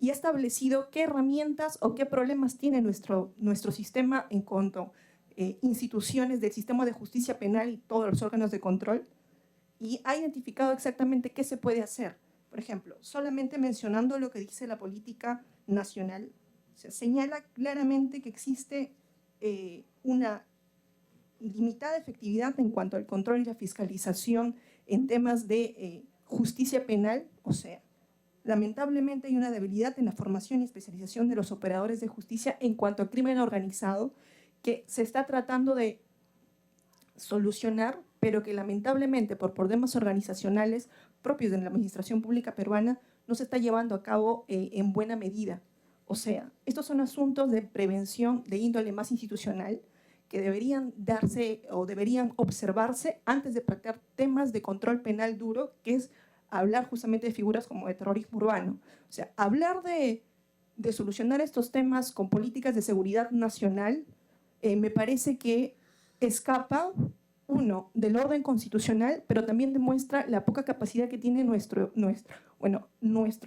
y ha establecido qué herramientas o qué problemas tiene nuestro sistema en cuanto a instituciones del sistema de justicia penal y todos los órganos de control, y ha identificado exactamente qué se puede hacer. Por ejemplo, solamente mencionando lo que dice la política nacional, se señala claramente que existe una limitada efectividad en cuanto al control y la fiscalización en temas de justicia penal. O sea, lamentablemente hay una debilidad en la formación y especialización de los operadores de justicia en cuanto al crimen organizado, que se está tratando de solucionar, pero que lamentablemente por problemas organizacionales propios de la administración pública peruana no se está llevando a cabo en buena medida. O sea, estos son asuntos de prevención de índole más institucional que deberían darse o deberían observarse antes de plantear temas de control penal duro, que es hablar justamente de figuras como de terrorismo urbano. O sea, hablar de solucionar estos temas con políticas de seguridad nacional me parece que escapa, uno, del orden constitucional, pero también demuestra la poca capacidad que tiene nuestro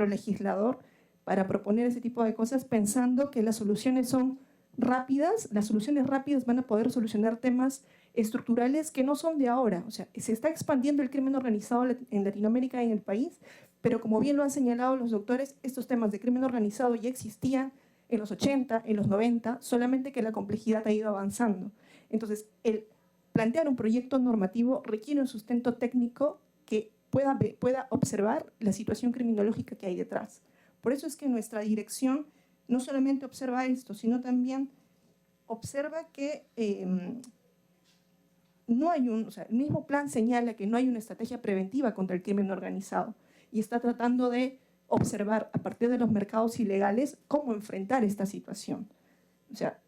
legislador para proponer ese tipo de cosas, pensando que las soluciones son rápidas. Las soluciones rápidas van a poder solucionar temas estructurales que no son de ahora. O sea, se está expandiendo el crimen organizado en Latinoamérica y en el país, pero como bien lo han señalado los doctores, estos temas de crimen organizado ya existían en los 80, en los 90, solamente que la complejidad ha ido avanzando. Entonces, el plantear un proyecto normativo requiere un sustento técnico que pueda observar la situación criminológica que hay detrás. Por eso es que nuestra dirección no solamente observa esto, sino también observa que no hay el mismo plan señala que no hay una estrategia preventiva contra el crimen organizado y está tratando de observar a partir de los mercados ilegales cómo enfrentar esta situación. O sea,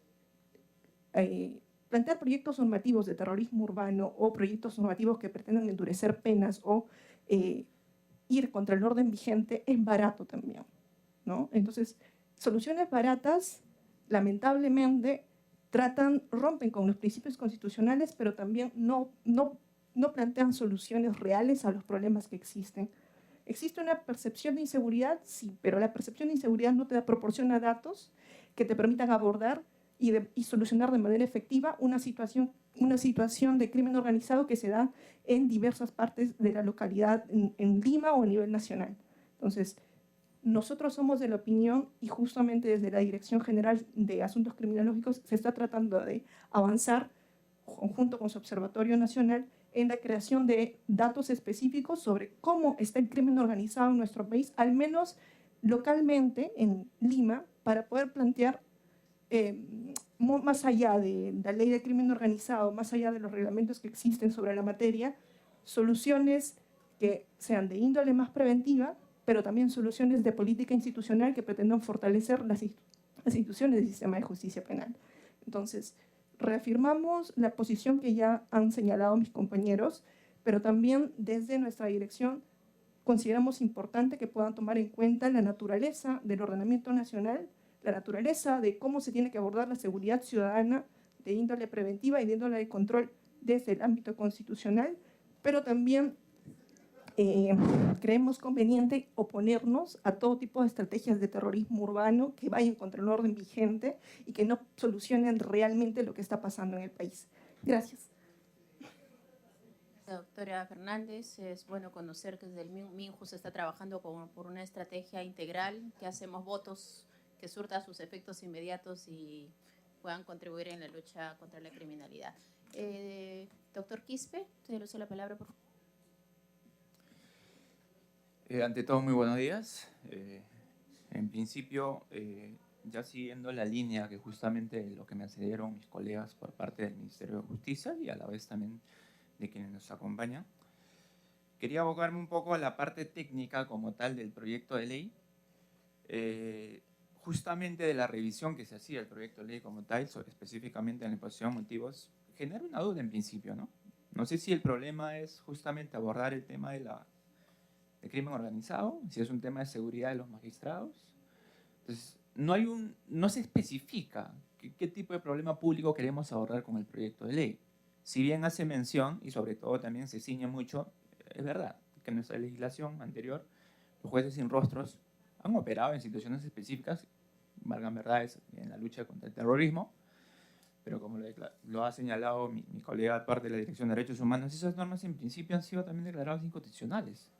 plantear proyectos normativos de terrorismo urbano o proyectos normativos que pretendan endurecer penas o ir contra el orden vigente es barato también, ¿no? Entonces, soluciones baratas, lamentablemente, rompen con los principios constitucionales, pero también no plantean soluciones reales a los problemas que existen. ¿Existe una percepción de inseguridad? Sí, pero la percepción de inseguridad no te proporciona datos que te permitan abordar y solucionar de manera efectiva una situación de crimen organizado que se da en diversas partes de la localidad, en Lima o a nivel nacional. Entonces, nosotros somos de la opinión, y justamente desde la Dirección General de Asuntos Criminológicos se está tratando de avanzar, junto con su Observatorio Nacional, en la creación de datos específicos sobre cómo está el crimen organizado en nuestro país, al menos localmente en Lima, para poder plantear, más allá de la ley de crimen organizado, más allá de los reglamentos que existen sobre la materia, soluciones que sean de índole más preventiva, pero también soluciones de política institucional que pretendan fortalecer las instituciones del sistema de justicia penal. Entonces, reafirmamos la posición que ya han señalado mis compañeros, pero también desde nuestra dirección consideramos importante que puedan tomar en cuenta la naturaleza del ordenamiento nacional, la naturaleza de cómo se tiene que abordar la seguridad ciudadana de índole preventiva y de índole de control desde el ámbito constitucional, pero también creemos conveniente oponernos a todo tipo de estrategias de terrorismo urbano que vayan contra el orden vigente y que no solucionen realmente lo que está pasando en el país. Gracias. Doctora Fernández, es bueno conocer que desde el MINJU se está trabajando por una estrategia integral, que hacemos votos que surtan sus efectos inmediatos y puedan contribuir en la lucha contra la criminalidad. Doctor Quispe, te le uso la palabra, por favor. Ante todo, muy buenos días. En principio, ya siguiendo la línea que justamente lo que me accedieron mis colegas por parte del Ministerio de Justicia y a la vez también de quienes nos acompañan, quería abocarme un poco a la parte técnica como tal del proyecto de ley, justamente de la revisión que se hacía del proyecto de ley como tal, específicamente en la exposición de motivos, genera una duda en principio, ¿no? No sé si el problema es justamente abordar el tema de crimen organizado, si es un tema de seguridad de los magistrados. Entonces, no se especifica qué tipo de problema público queremos abordar con el proyecto de ley. Si bien hace mención, y sobre todo también se ciñe mucho, es verdad que en nuestra legislación anterior, los jueces sin rostros han operado en situaciones específicas, valgan verdades, en la lucha contra el terrorismo, pero como lo ha señalado mi colega parte de la Dirección de Derechos Humanos, esas normas en principio han sido también declaradas inconstitucionales.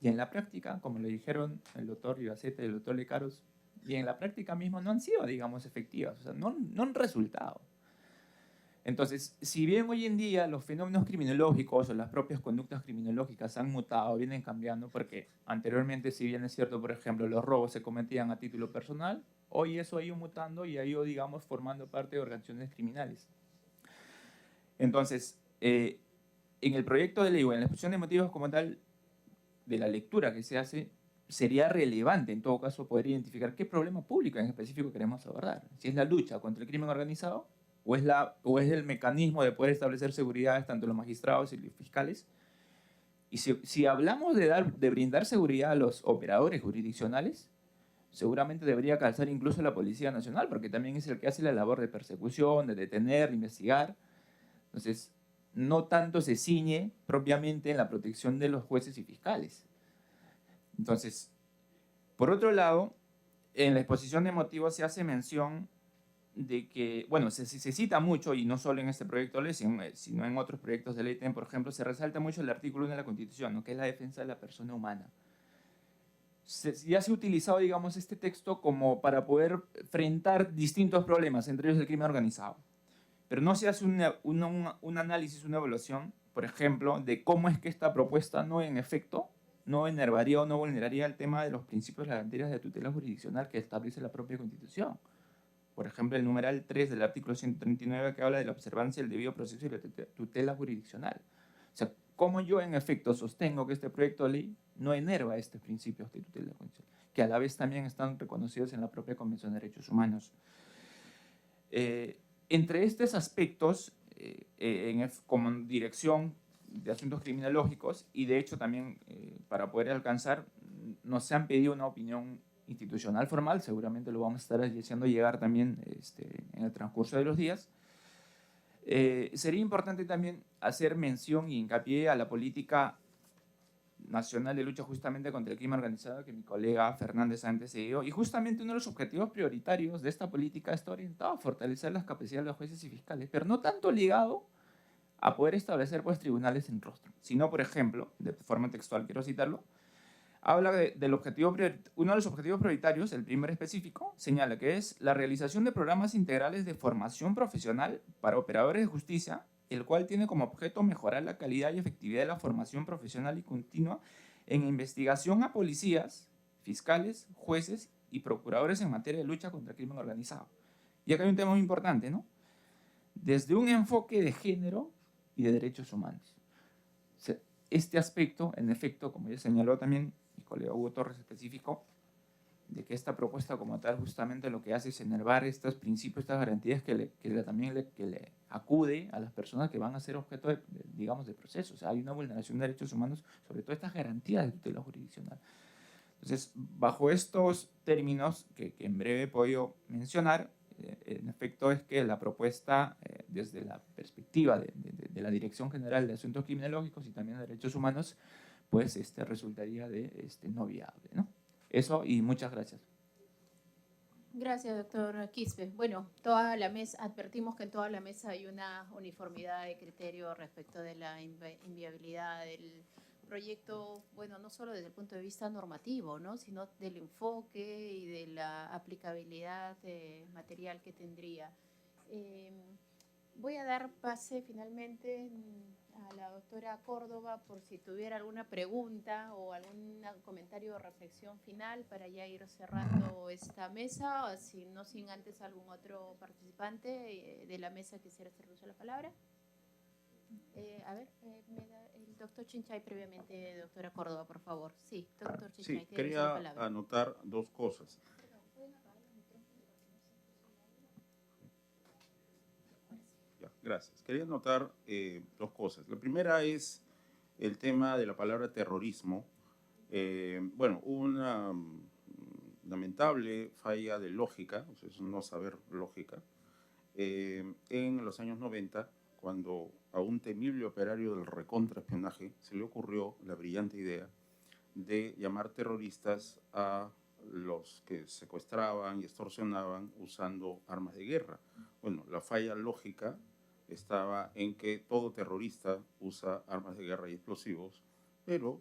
Y en la práctica, como le dijeron el doctor Ibaceta y el doctor Lecaros, y en la práctica mismo no han sido, digamos, efectivas, o sea, no han resultado. Entonces, si bien hoy en día los fenómenos criminológicos o las propias conductas criminológicas han mutado, vienen cambiando, porque anteriormente, si bien es cierto, por ejemplo, los robos se cometían a título personal, hoy eso ha ido mutando y ha ido, digamos, formando parte de organizaciones criminales. Entonces, en el proyecto de ley o en la exposición de motivos como tal, de la lectura que se hace, sería relevante en todo caso poder identificar qué problema público en específico queremos abordar. Si es la lucha contra el crimen organizado o es el mecanismo de poder establecer seguridad tanto los magistrados y los fiscales. Y si hablamos de brindar seguridad a los operadores jurisdiccionales, seguramente debería calzar incluso la Policía Nacional, porque también es el que hace la labor de persecución, de detener, de investigar. Entonces, no tanto se ciñe propiamente en la protección de los jueces y fiscales. Entonces, por otro lado, en la exposición de motivos se hace mención de que, bueno, se cita mucho, y no solo en este proyecto de ley, sino en otros proyectos de ley, por ejemplo, se resalta mucho el artículo 1 de la Constitución, ¿no?, que es la defensa de la persona humana. Ya se ha utilizado, digamos, este texto como para poder enfrentar distintos problemas, entre ellos el crimen organizado. Pero no se hace un análisis, una evaluación, por ejemplo, de cómo es que esta propuesta no enervaría o no vulneraría el tema de los principios y las garantías de tutela jurisdiccional que establece la propia Constitución. Por ejemplo, el numeral 3 del artículo 139 que habla de la observancia del debido proceso y la tutela jurisdiccional. O sea, ¿cómo yo en efecto sostengo que este proyecto de ley no enerva estos principios de tutela jurisdiccional, que a la vez también están reconocidos en la propia Convención de Derechos Humanos? Entre estos aspectos, como dirección de asuntos criminológicos, y de hecho también para poder alcanzar, nos han pedido una opinión institucional formal, seguramente lo vamos a estar haciendo llegar también en el transcurso de los días. Sería importante también hacer mención y hincapié a la política Nacional de Lucha justamente contra el Crimen Organizado que mi colega Fernández ha antecedido. Y justamente uno de los objetivos prioritarios de esta política está orientado a fortalecer las capacidades de los jueces y fiscales, pero no tanto ligado a poder establecer pues tribunales sin rostro, sino, por ejemplo, de forma textual quiero citarlo, habla del objetivo, uno de los objetivos prioritarios, el primer específico, señala que es la realización de programas integrales de formación profesional para operadores de justicia, el cual tiene como objeto mejorar la calidad y efectividad de la formación profesional y continua en investigación a policías, fiscales, jueces y procuradores en materia de lucha contra el crimen organizado. Y acá hay un tema muy importante, ¿no? Desde un enfoque de género y de derechos humanos. Este aspecto, en efecto, como ya señaló también mi colega Hugo Torres específico, de que esta propuesta como tal justamente lo que hace es enervar estos principios, estas garantías que le acude a las personas que van a ser objeto digamos, de procesos. O sea, hay una vulneración de derechos humanos, sobre todo estas garantías de tutela jurisdiccional. Entonces, bajo estos términos que en breve he podido mencionar, en efecto es que la propuesta, desde la perspectiva de la Dirección General de Asuntos Criminológicos y también de Derechos Humanos, pues resultaría no viable, ¿no? Eso, y muchas gracias. Gracias, doctor Quispe. Bueno, toda la mesa, advertimos que en toda la mesa hay una uniformidad de criterio respecto de la inviabilidad del proyecto, bueno, no solo desde el punto de vista normativo, ¿no?, sino del enfoque y de la aplicabilidad material que tendría. Voy a dar pase finalmente a la doctora Córdoba por si tuviera alguna pregunta o algún comentario o reflexión final para ya ir cerrando esta mesa, o si no, sin antes algún otro participante de la mesa quisiera hacer uso de la palabra. A ver, me da el doctor Chinchay previamente, doctora Córdoba, por favor. Sí, doctor Chinchay, Sí, tiene la quería palabra. anotar dos cosas. Ya, gracias. Quería anotar dos cosas. La primera es el tema de la palabra terrorismo. Bueno, una lamentable falla de lógica, o sea, es no saber lógica, en los años 90, cuando a un temible operario del recontraespionaje se le ocurrió la brillante idea de llamar terroristas a los que secuestraban y extorsionaban usando armas de guerra. Bueno, la falla lógica estaba en que todo terrorista usa armas de guerra y explosivos, pero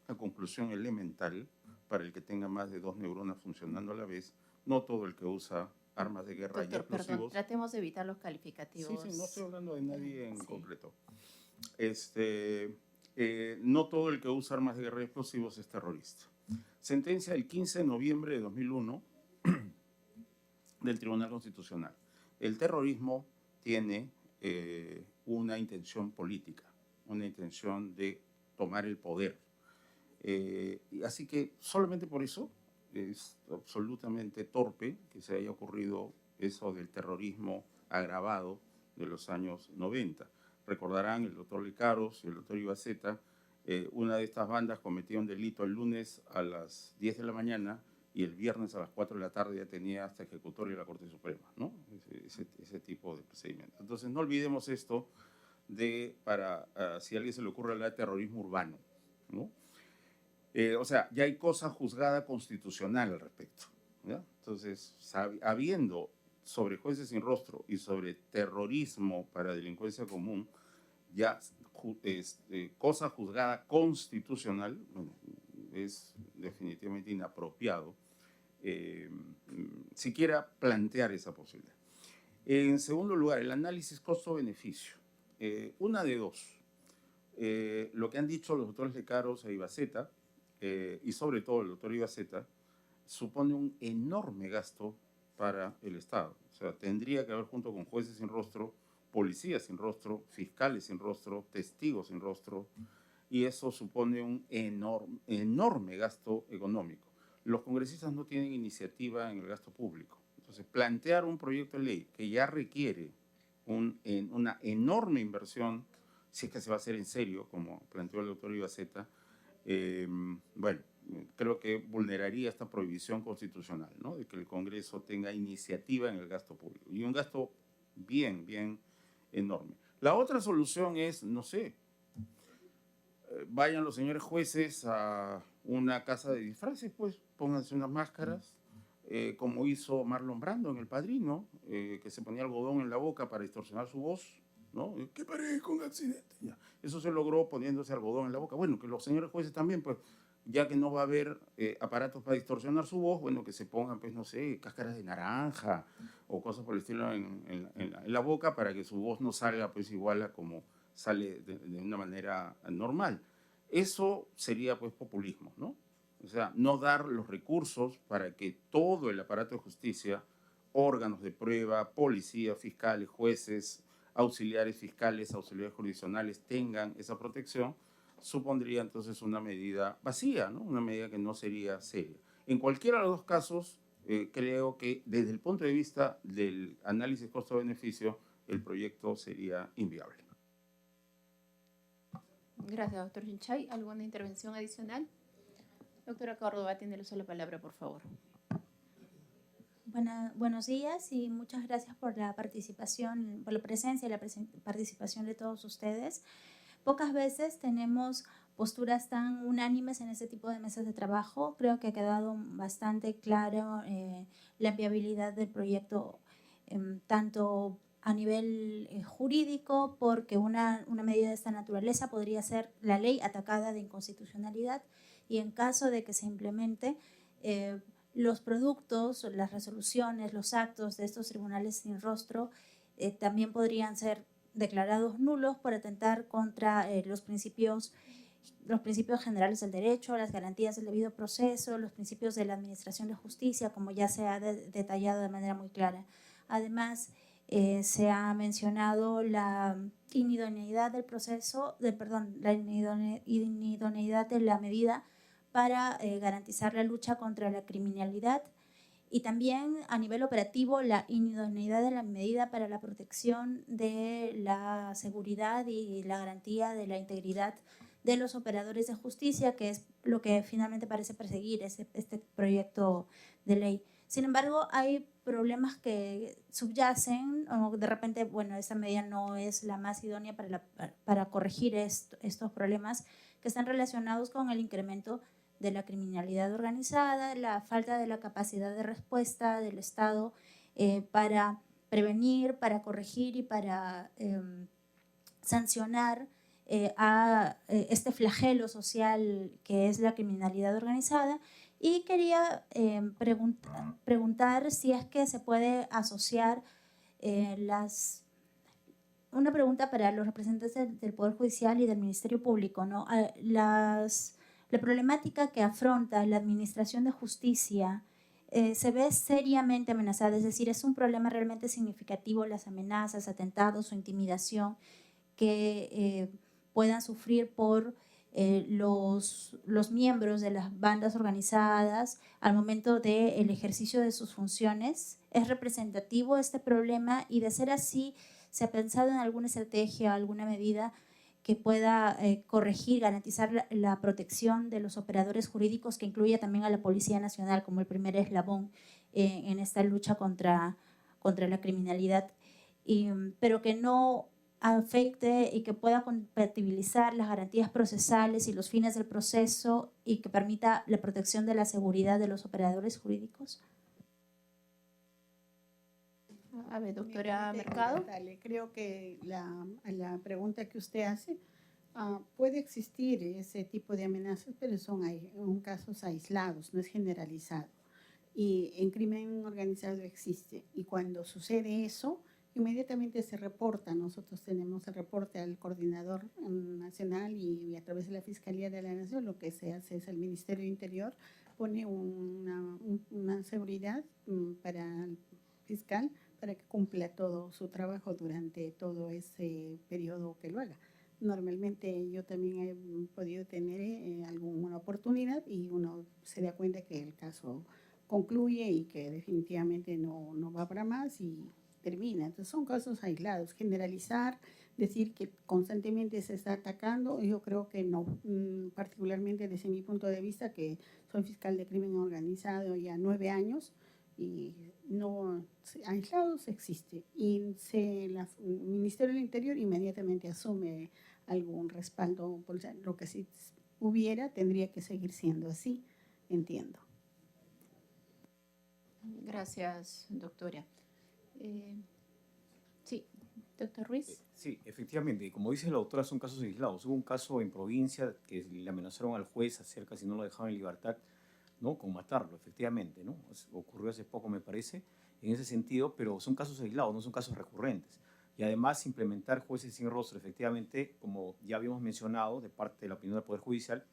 la conclusión elemental, para el que tenga más de 2 neuronas funcionando a la vez, no todo el que usa armas de guerra y Doctor, explosivos... perdón, tratemos de evitar los calificativos. Sí, no estoy hablando de nadie en sí. concreto. No todo el que usa armas de guerra y explosivos es terrorista. Sentencia del 15 de noviembre de 2001 del Tribunal Constitucional. El terrorismo tiene una intención política, una intención de tomar el poder. Así que solamente por eso es absolutamente torpe que se haya ocurrido eso del terrorismo agravado de los años 90. Recordarán el doctor Lecaros y el doctor Ibaceta, una de estas bandas cometió un delito el lunes a las 10 de la mañana y el viernes a las 4 de la tarde ya tenía hasta ejecutorio de la Corte Suprema, ¿no? Ese tipo de procedimiento. Entonces no olvidemos esto si a alguien se le ocurre hablar de terrorismo urbano, ¿no? O sea, ya hay cosa juzgada constitucional al respecto, ¿ya? Entonces, habiendo sobre jueces sin rostro y sobre terrorismo para delincuencia común, ya cosa juzgada constitucional, bueno, es definitivamente inapropiado siquiera plantear esa posibilidad. En segundo lugar, el análisis costo-beneficio. Una de dos. Lo que han dicho los doctores Lecaros e Ibaceta, y sobre todo el doctor Ibaceta, supone un enorme gasto para el Estado. O sea, tendría que haber junto con jueces sin rostro, policías sin rostro, fiscales sin rostro, testigos sin rostro, y eso supone un enorme gasto económico. Los congresistas no tienen iniciativa en el gasto público. Entonces, plantear un proyecto de ley que ya requiere una enorme inversión, si es que se va a hacer en serio, como planteó el doctor Ibaceta, bueno, creo que vulneraría esta prohibición constitucional, ¿no?, de que el Congreso tenga iniciativa en el gasto público. Y un gasto bien enorme. La otra solución es, no sé, vayan los señores jueces a una casa de disfraces, pues pónganse unas máscaras, como hizo Marlon Brando en El Padrino, que se ponía algodón en la boca para distorsionar su voz, ¿no? Que parezca un accidente. Ya. Eso se logró poniéndose algodón en la boca. Bueno, que los señores jueces también, pues, ya que no va a haber aparatos para distorsionar su voz, bueno, que se pongan, pues, no sé, cáscaras de naranja o cosas por el estilo en la boca para que su voz no salga, pues, igual a como sale de una manera normal. Eso sería, pues, populismo, ¿no? O sea, no dar los recursos para que todo el aparato de justicia, órganos de prueba, policía, fiscales, jueces, auxiliares fiscales, auxiliares jurisdiccionales tengan esa protección, supondría entonces una medida vacía, ¿no? Una medida que no sería seria. En cualquiera de los dos casos, creo que desde el punto de vista del análisis costo-beneficio, el proyecto sería inviable. Gracias, doctor Chinchay. ¿Alguna intervención adicional? Doctora Córdoba, tiene el uso de la palabra, por favor. Buenos días y muchas gracias por la participación, por la presencia y la participación de todos ustedes. Pocas veces tenemos posturas tan unánimes en este tipo de mesas de trabajo. Creo que ha quedado bastante claro la viabilidad del proyecto, tanto a nivel jurídico, porque una medida de esta naturaleza podría ser la ley atacada de inconstitucionalidad, y en caso de que se implemente, los productos, las resoluciones, los actos de estos tribunales sin rostro también podrían ser declarados nulos por atentar contra los principios generales del derecho, las garantías del debido proceso, los principios de la administración de justicia, como ya se ha detallado de manera muy clara. Además, se ha mencionado la inidoneidad del proceso, la inidoneidad de la medida para garantizar la lucha contra la criminalidad, y también a nivel operativo la inidoneidad de la medida para la protección de la seguridad y la garantía de la integridad de los operadores de justicia, que es lo que finalmente parece perseguir este proyecto de ley. Sin embargo, hay problemas que subyacen, o de repente, bueno, esta medida no es la más idónea para corregir estos problemas que están relacionados con el incremento de la criminalidad organizada, la falta de la capacidad de respuesta del Estado para prevenir, para corregir y para sancionar a este flagelo social que es la criminalidad organizada. Y quería preguntar si es que se puede asociar una pregunta para los representantes del Poder Judicial y del Ministerio Público, ¿no? La problemática que afronta la Administración de Justicia se ve seriamente amenazada, es decir, es un problema realmente significativo las amenazas, atentados o intimidación que puedan sufrir por los miembros de las bandas organizadas al momento del ejercicio de sus funciones. ¿Es representativo este problema? Y de ser así, ¿se ha pensado en alguna estrategia, alguna medida que pueda corregir, garantizar la protección de los operadores jurídicos, que incluya también a la Policía Nacional como el primer eslabón en esta lucha contra la criminalidad, pero que no afecte y que pueda compatibilizar las garantías procesales y los fines del proceso y que permita la protección de la seguridad de los operadores jurídicos? A ver, doctora Mercado. Creo que la pregunta que usted hace, puede existir ese tipo de amenazas, pero son casos aislados, no es generalizado. Y en crimen organizado existe. Y cuando sucede eso, inmediatamente se reporta. Nosotros tenemos el reporte al coordinador nacional y a través de la Fiscalía de la Nación lo que se hace es el Ministerio de Interior pone una seguridad para el fiscal para que cumpla todo su trabajo durante todo ese periodo que lo haga. Normalmente yo también he podido tener alguna oportunidad y uno se da cuenta que el caso concluye y que definitivamente no va para más y termina. Entonces son casos aislados. Generalizar, decir que constantemente se está atacando, yo creo que no. Particularmente desde mi punto de vista, que soy fiscal de crimen organizado ya 9 años, y no aislados existe. Y el Ministerio del Interior inmediatamente asume algún respaldo policial. Lo que si hubiera tendría que seguir siendo así, entiendo. Gracias, doctora. Sí, doctor Ruiz. Sí, efectivamente, como dice la doctora, son casos aislados. Hubo un caso en provincia que le amenazaron al juez acerca si no lo dejaban en libertad, ¿no? Con matarlo, efectivamente, ¿no? Ocurrió hace poco, me parece, en ese sentido, pero son casos aislados, no son casos recurrentes. Y además, implementar jueces sin rostro, efectivamente, como ya habíamos mencionado, de parte de la opinión del Poder Judicial,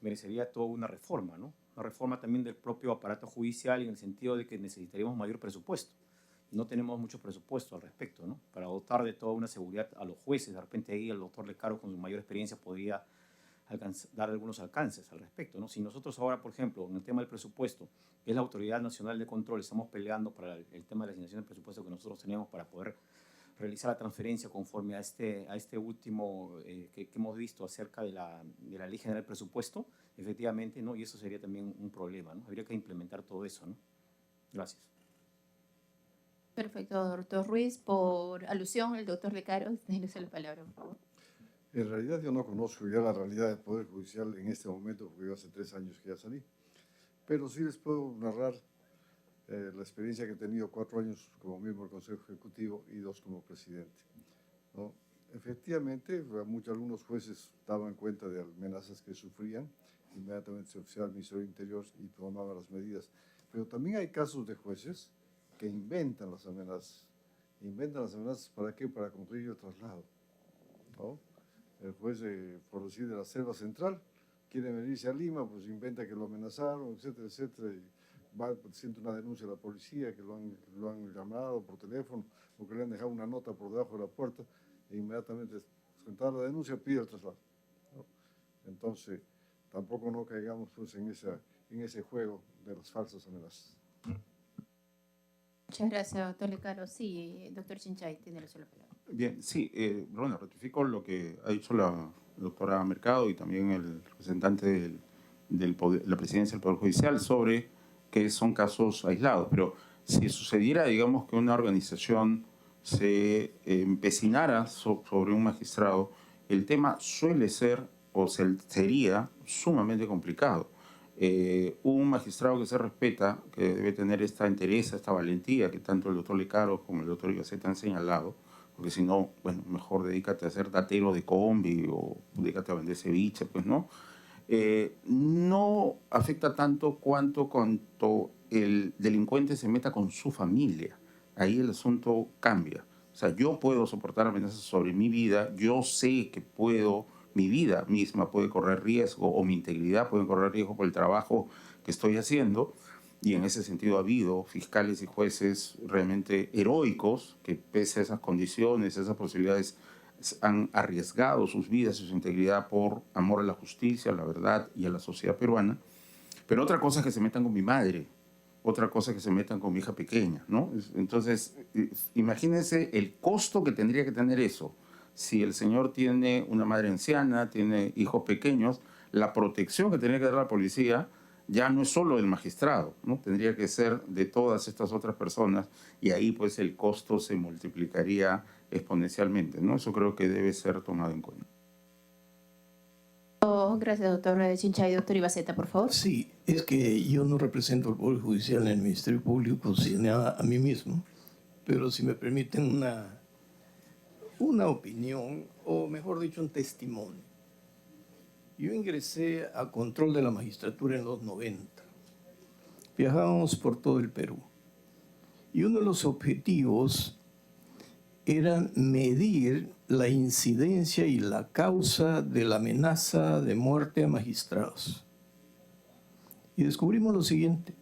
merecería toda una reforma, ¿no? Una reforma también del propio aparato judicial en el sentido de que necesitaríamos mayor presupuesto. No tenemos mucho presupuesto al respecto, ¿no? Para dotar de toda una seguridad a los jueces. De repente ahí el doctor Lecaros, con su mayor experiencia, podría dar algunos alcances al respecto, ¿no? Si nosotros ahora, por ejemplo, en el tema del presupuesto, que es la Autoridad Nacional de Control, estamos peleando para el tema de la asignación del presupuesto que nosotros tenemos para poder realizar la transferencia conforme a este último que hemos visto acerca de la Ley General del Presupuesto, efectivamente, ¿no? Y eso sería también un problema, ¿no? Habría que implementar todo eso, ¿no? Gracias. Perfecto, doctor Ruiz. Por alusión, el doctor Lecaros, déjese la palabra, por favor. En realidad yo no conozco ya la realidad del Poder Judicial en este momento, porque yo hace 3 años que ya salí. Pero sí les puedo narrar la experiencia que he tenido 4 años como miembro del Consejo Ejecutivo y 2 como presidente, ¿no? Efectivamente, algunos jueces daban cuenta de amenazas que sufrían, inmediatamente se oficiaba al Ministerio del Interior y tomaban las medidas. Pero también hay casos de jueces que inventan las amenazas. ¿Inventan las amenazas para qué? Para construir el traslado, ¿no? El juez, por decir, de la Selva Central, quiere venirse a Lima, pues inventa que lo amenazaron, etcétera, etcétera, y siente una denuncia a la policía, que lo han llamado por teléfono, o que le han dejado una nota por debajo de la puerta, e inmediatamente, presentada la denuncia, pide el traslado, ¿no? Entonces, tampoco no caigamos pues, en ese juego de las falsas amenazas. Muchas gracias, doctor Lecaros. Sí, doctor Chinchay, tiene la sola palabra. Bien, sí, bueno, ratifico lo que ha dicho la doctora Mercado y también el representante la presidencia del Poder Judicial sobre que son casos aislados, pero si sucediera, digamos, que una organización se empecinara sobre un magistrado, el tema suele ser o sería sumamente complicado. Un magistrado que se respeta, que debe tener esta entereza, esta valentía que tanto el doctor Lecaros como el doctor Ibaceta han señalado, porque si no, bueno, mejor dedícate a ser datero de combi o dedícate a vender ceviche, pues no. No afecta tanto cuanto el delincuente se meta con su familia. Ahí el asunto cambia. O sea, yo puedo soportar amenazas sobre mi vida, yo sé que mi vida misma puede correr riesgo o mi integridad puede correr riesgo por el trabajo que estoy haciendo. Y en ese sentido ha habido fiscales y jueces realmente heroicos que pese a esas condiciones, a esas posibilidades, han arriesgado sus vidas y su integridad por amor a la justicia, a la verdad y a la sociedad peruana. Pero otra cosa es que se metan con mi madre, otra cosa es que se metan con mi hija pequeña, ¿no? Entonces, imagínense el costo que tendría que tener eso. Si el señor tiene una madre anciana, tiene hijos pequeños, la protección que tendría que dar la policía ya no es solo del magistrado, ¿no? Tendría que ser de todas estas otras personas y ahí pues el costo se multiplicaría exponencialmente, ¿no? Eso creo que debe ser tomado en cuenta. Gracias, doctor Chinchay. Doctor Ibaceta, por favor. Sí, es que yo no represento al Poder Judicial en el Ministerio Público, sino a mí mismo, pero si me permiten una opinión, o mejor dicho, un testimonio. Yo ingresé a control de la magistratura en los 90. Viajábamos por todo el Perú. Y uno de los objetivos era medir la incidencia y la causa de la amenaza de muerte a magistrados. Y descubrimos lo siguiente,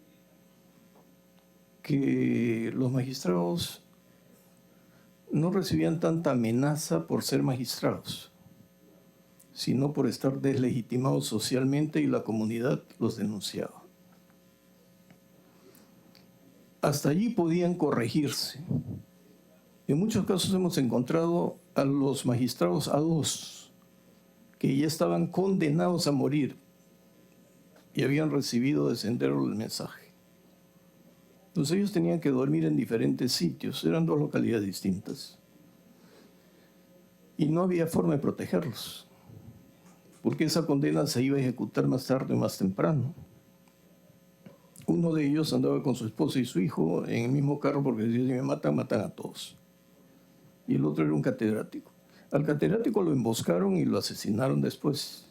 que los magistrados no recibían tanta amenaza por ser magistrados, sino por estar deslegitimados socialmente y la comunidad los denunciaba. Hasta allí podían corregirse. En muchos casos hemos encontrado a los magistrados A2 que ya estaban condenados a morir y habían recibido de Sendero el mensaje. Entonces ellos tenían que dormir en diferentes sitios, eran 2 localidades distintas. y no había forma de protegerlos, porque esa condena se iba a ejecutar más tarde o más temprano. Uno de ellos andaba con su esposa y su hijo en el mismo carro porque decía, si me matan, matan a todos. Y el otro era un catedrático. Al catedrático lo emboscaron y lo asesinaron después.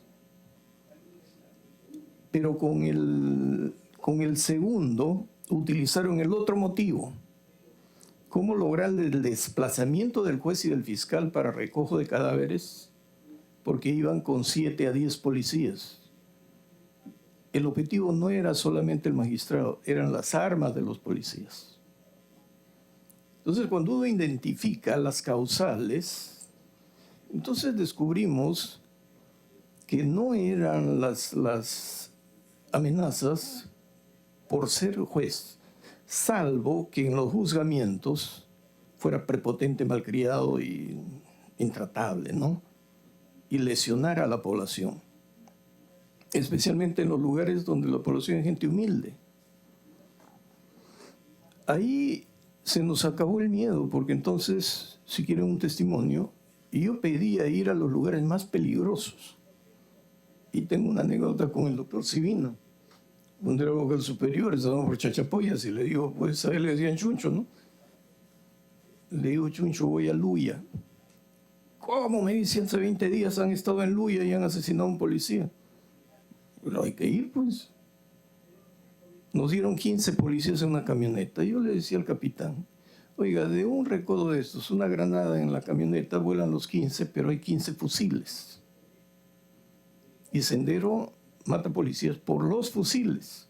Pero con el segundo utilizaron el otro motivo. ¿Cómo lograr el desplazamiento del juez y del fiscal para recojo de cadáveres? Porque iban con 7 a 10 policías. El objetivo no era solamente el magistrado, eran las armas de los policías. Entonces, cuando uno identifica las causales, entonces descubrimos que no eran las amenazas por ser juez, salvo que en los juzgamientos fuera prepotente, malcriado y intratable, ¿no? Y lesionara a la población, especialmente en los lugares donde la población es gente humilde. Ahí se nos acabó el miedo, porque entonces, si quieren un testimonio, yo pedía ir a los lugares más peligrosos. Y tengo una anécdota con el doctor Sivino, donde era vocal superior, estábamos por Chachapoyas, y le digo, pues a él le decían Chuncho, ¿no? Le digo, Chuncho, voy a Luya. ¿Cómo? Me dicen, hace 20 días han estado en Luya y han asesinado a un policía. Pero hay que ir, pues. Nos dieron 15 policías en una camioneta. Yo le decía al capitán, oiga, de un recodo de estos, una granada en la camioneta, vuelan los 15, pero hay 15 fusiles. Y Sendero mata policías por los fusiles.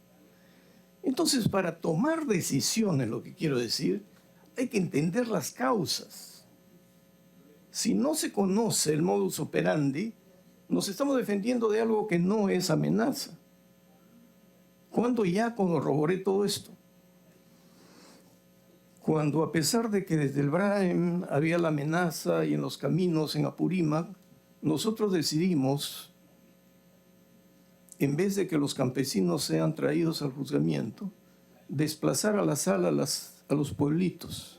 Entonces, para tomar decisiones, lo que quiero decir, hay que entender las causas. Si no se conoce el modus operandi, nos estamos defendiendo de algo que no es amenaza. ¿Cuándo ya corroboré todo esto? Cuando, a pesar de que desde el Braem había la amenaza y en los caminos en Apurímac, nosotros decidimos, en vez de que los campesinos sean traídos al juzgamiento, desplazar a la sala a los pueblitos.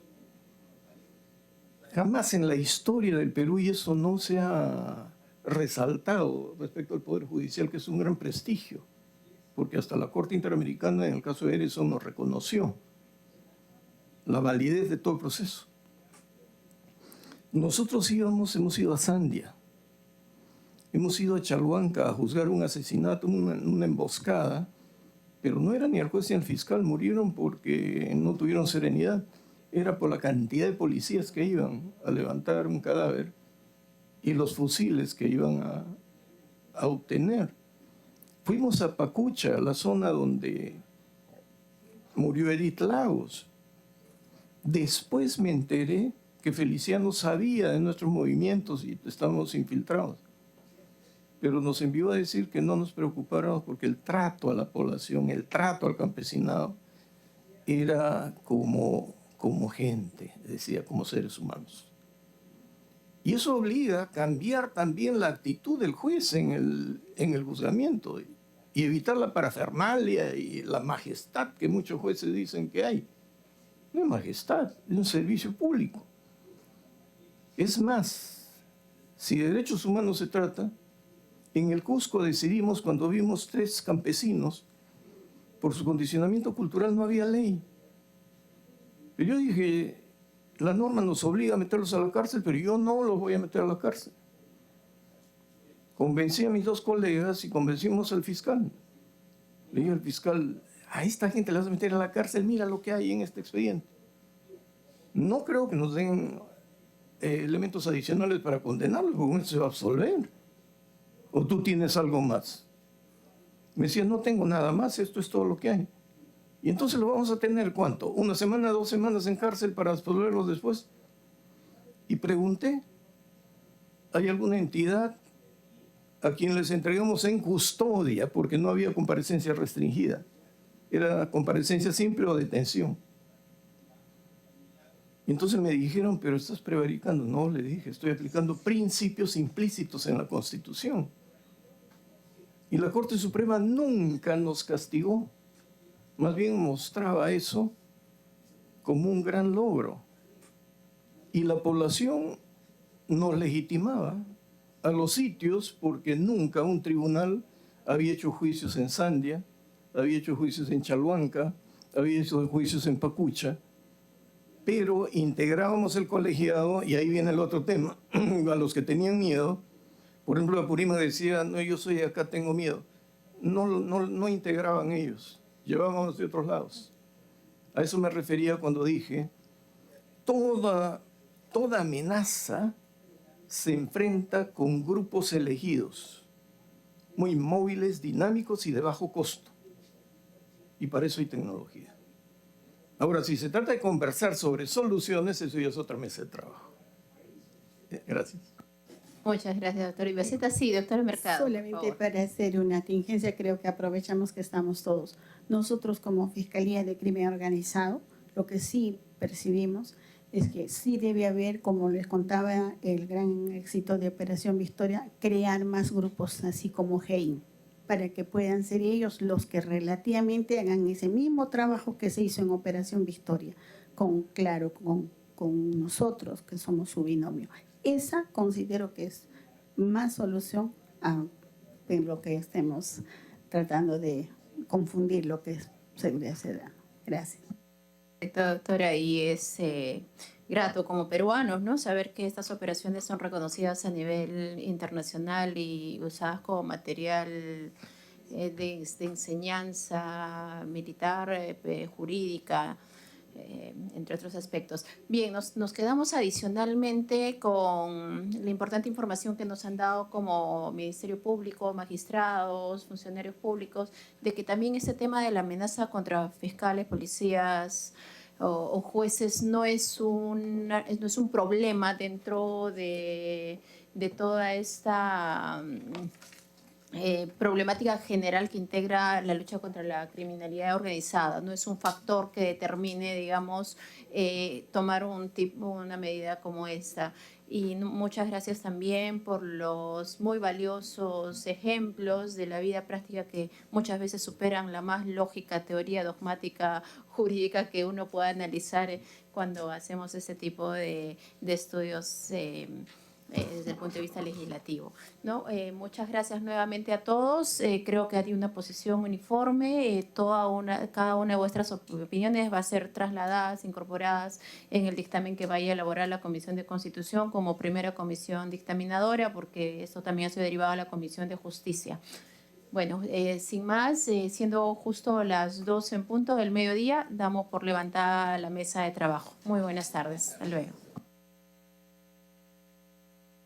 Jamás en la historia del Perú, y eso no se ha resaltado respecto al Poder Judicial, que es un gran prestigio, porque hasta la Corte Interamericana, en el caso de Ereson, nos reconoció la validez de todo el proceso. Nosotros hemos ido a Sandia, hemos ido a Chalhuanca a juzgar un asesinato, una emboscada, pero no era ni el juez ni el fiscal, murieron porque no tuvieron serenidad. Era por la cantidad de policías que iban a levantar un cadáver y los fusiles que iban a obtener. Fuimos a Pacucha, la zona donde murió Edith Lagos. Después me enteré que Feliciano sabía de nuestros movimientos y estábamos infiltrados. Pero nos envió a decir que no nos preocupáramos porque el trato a la población, el trato al campesinado, era como gente, decía, como seres humanos. Y eso obliga a cambiar también la actitud del juez en el juzgamiento y evitar la parafernalia y la majestad que muchos jueces dicen que hay. No es majestad, es un servicio público. Es más, si de derechos humanos se trata, en el Cusco decidimos, cuando vimos 3 campesinos, por su condicionamiento cultural no había ley. Pero yo dije, la norma nos obliga a meterlos a la cárcel, pero yo no los voy a meter a la cárcel. Convencí a mis 2 colegas y convencimos al fiscal. Le dije al fiscal, a esta gente la vas a meter a la cárcel, mira lo que hay en este expediente. No creo que nos den elementos adicionales para condenarlos, porque uno se va a absolver. ¿O tú tienes algo más? Me decía, no tengo nada más, esto es todo lo que hay. Y entonces lo vamos a tener, ¿cuánto? 1 semana, 2 semanas en cárcel para absolverlos después. Y pregunté, ¿hay alguna entidad a quien les entregamos en custodia? Porque no había comparecencia restringida. Era comparecencia simple o detención. Y entonces me dijeron, pero estás prevaricando. No, le dije, estoy aplicando principios implícitos en la Constitución. Y la Corte Suprema nunca nos castigó. Más bien mostraba eso como un gran logro. Y la población nos legitimaba a los sitios porque nunca un tribunal había hecho juicios en Sandia, había hecho juicios en Chalhuanca, había hecho juicios en Pacucha, pero integrábamos el colegiado y ahí viene el otro tema. A los que tenían miedo, por ejemplo, Apurímac decía, no, yo soy de acá, tengo miedo. No integraban ellos, llevábamos de otros lados. A eso me refería cuando dije, toda amenaza se enfrenta con grupos elegidos, muy móviles, dinámicos y de bajo costo. Y para eso hay tecnología. Ahora, si se trata de conversar sobre soluciones, eso ya es otra mesa de trabajo. Gracias. Muchas gracias, doctor Ibaceta. Sí, doctor Mercado. Solamente para hacer una tingencia, creo que aprovechamos que estamos todos. Nosotros como Fiscalía de Crimen Organizado, lo que sí percibimos es que sí debe haber, como les contaba el gran éxito de Operación Victoria, crear más grupos así como GEIN, para que puedan ser ellos los que relativamente hagan ese mismo trabajo que se hizo en Operación Victoria, con nosotros, que somos su binomio. Esa considero que es más solución a lo que estemos tratando de confundir lo que es seguridad ciudadana. Gracias. Doctora, y es grato como peruanos, ¿no? Saber que estas operaciones son reconocidas a nivel internacional y usadas como material de enseñanza militar, jurídica, entre otros aspectos. Bien, nos quedamos adicionalmente con la importante información que nos han dado como Ministerio Público, magistrados, funcionarios públicos, de que también ese tema de la amenaza contra fiscales, policías o jueces no es un problema dentro de toda esta problemática general que integra la lucha contra la criminalidad organizada. No es un factor que determine, digamos, tomar una medida como esta. Y muchas gracias también por los muy valiosos ejemplos de la vida práctica que muchas veces superan la más lógica teoría dogmática jurídica que uno pueda analizar cuando hacemos este tipo de estudios desde el punto de vista legislativo, ¿no? Muchas gracias nuevamente a todos. Creo que hay una posición uniforme. Cada una de vuestras opiniones va a ser trasladadas, incorporadas en el dictamen que vaya a elaborar la Comisión de Constitución como primera comisión dictaminadora, porque esto también ha sido derivado a la Comisión de Justicia. Bueno, sin más, siendo justo las 12 en punto del mediodía, damos por levantada la mesa de trabajo. Muy buenas tardes. Hasta luego.